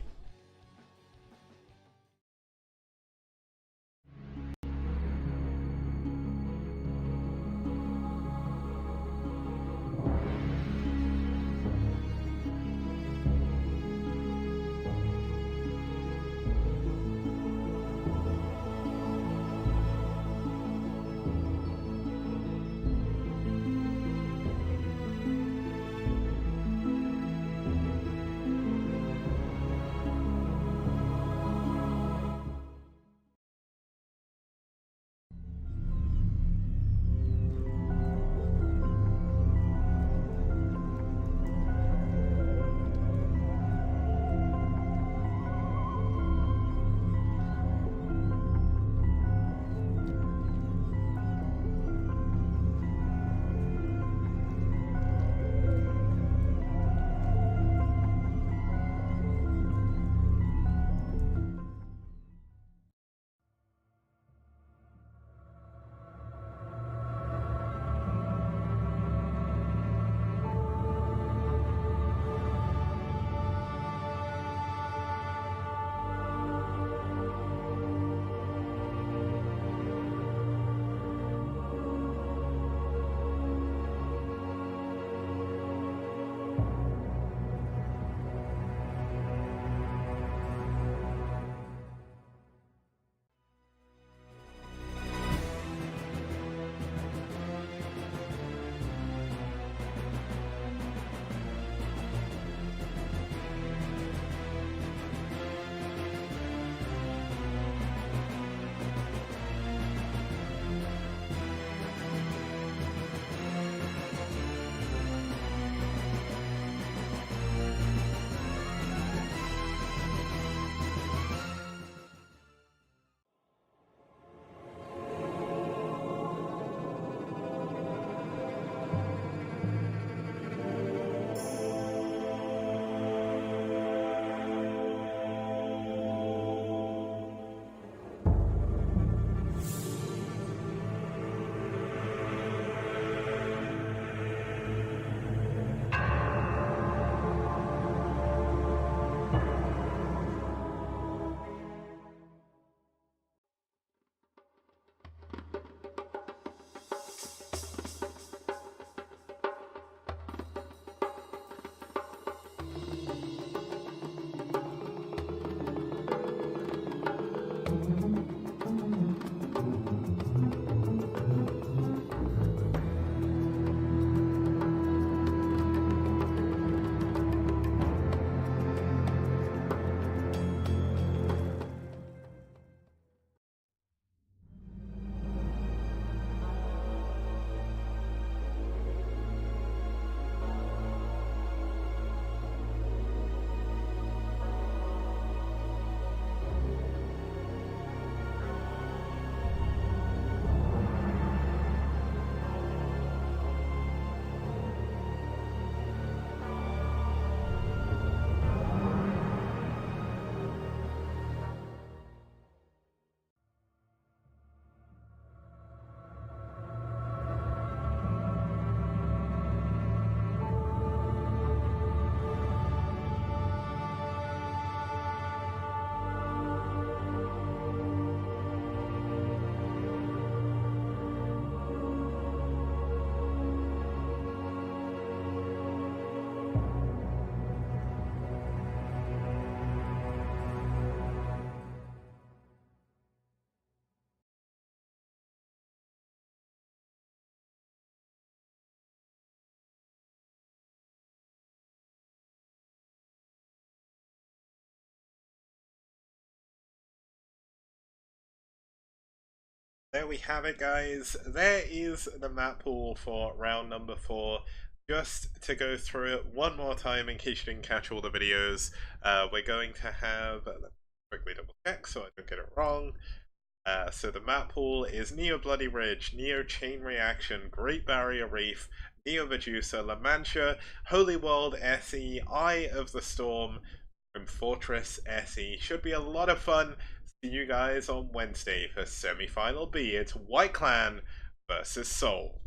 There we have it, guys. There is the map pool for round number 4. Just to go through it one more time in case you didn't catch all the videos, we're going to have, let me quickly double check so I don't get it wrong. So the map pool is Neo Bloody Ridge, Neo Chain Reaction, Great Barrier Reef, Neo Medusa, La Mancha, Holy World SE, Eye of the Storm, and Fortress SE. Should be a lot of fun. See you guys on Wednesday for semi-final B. It's White Clan versus Seoul.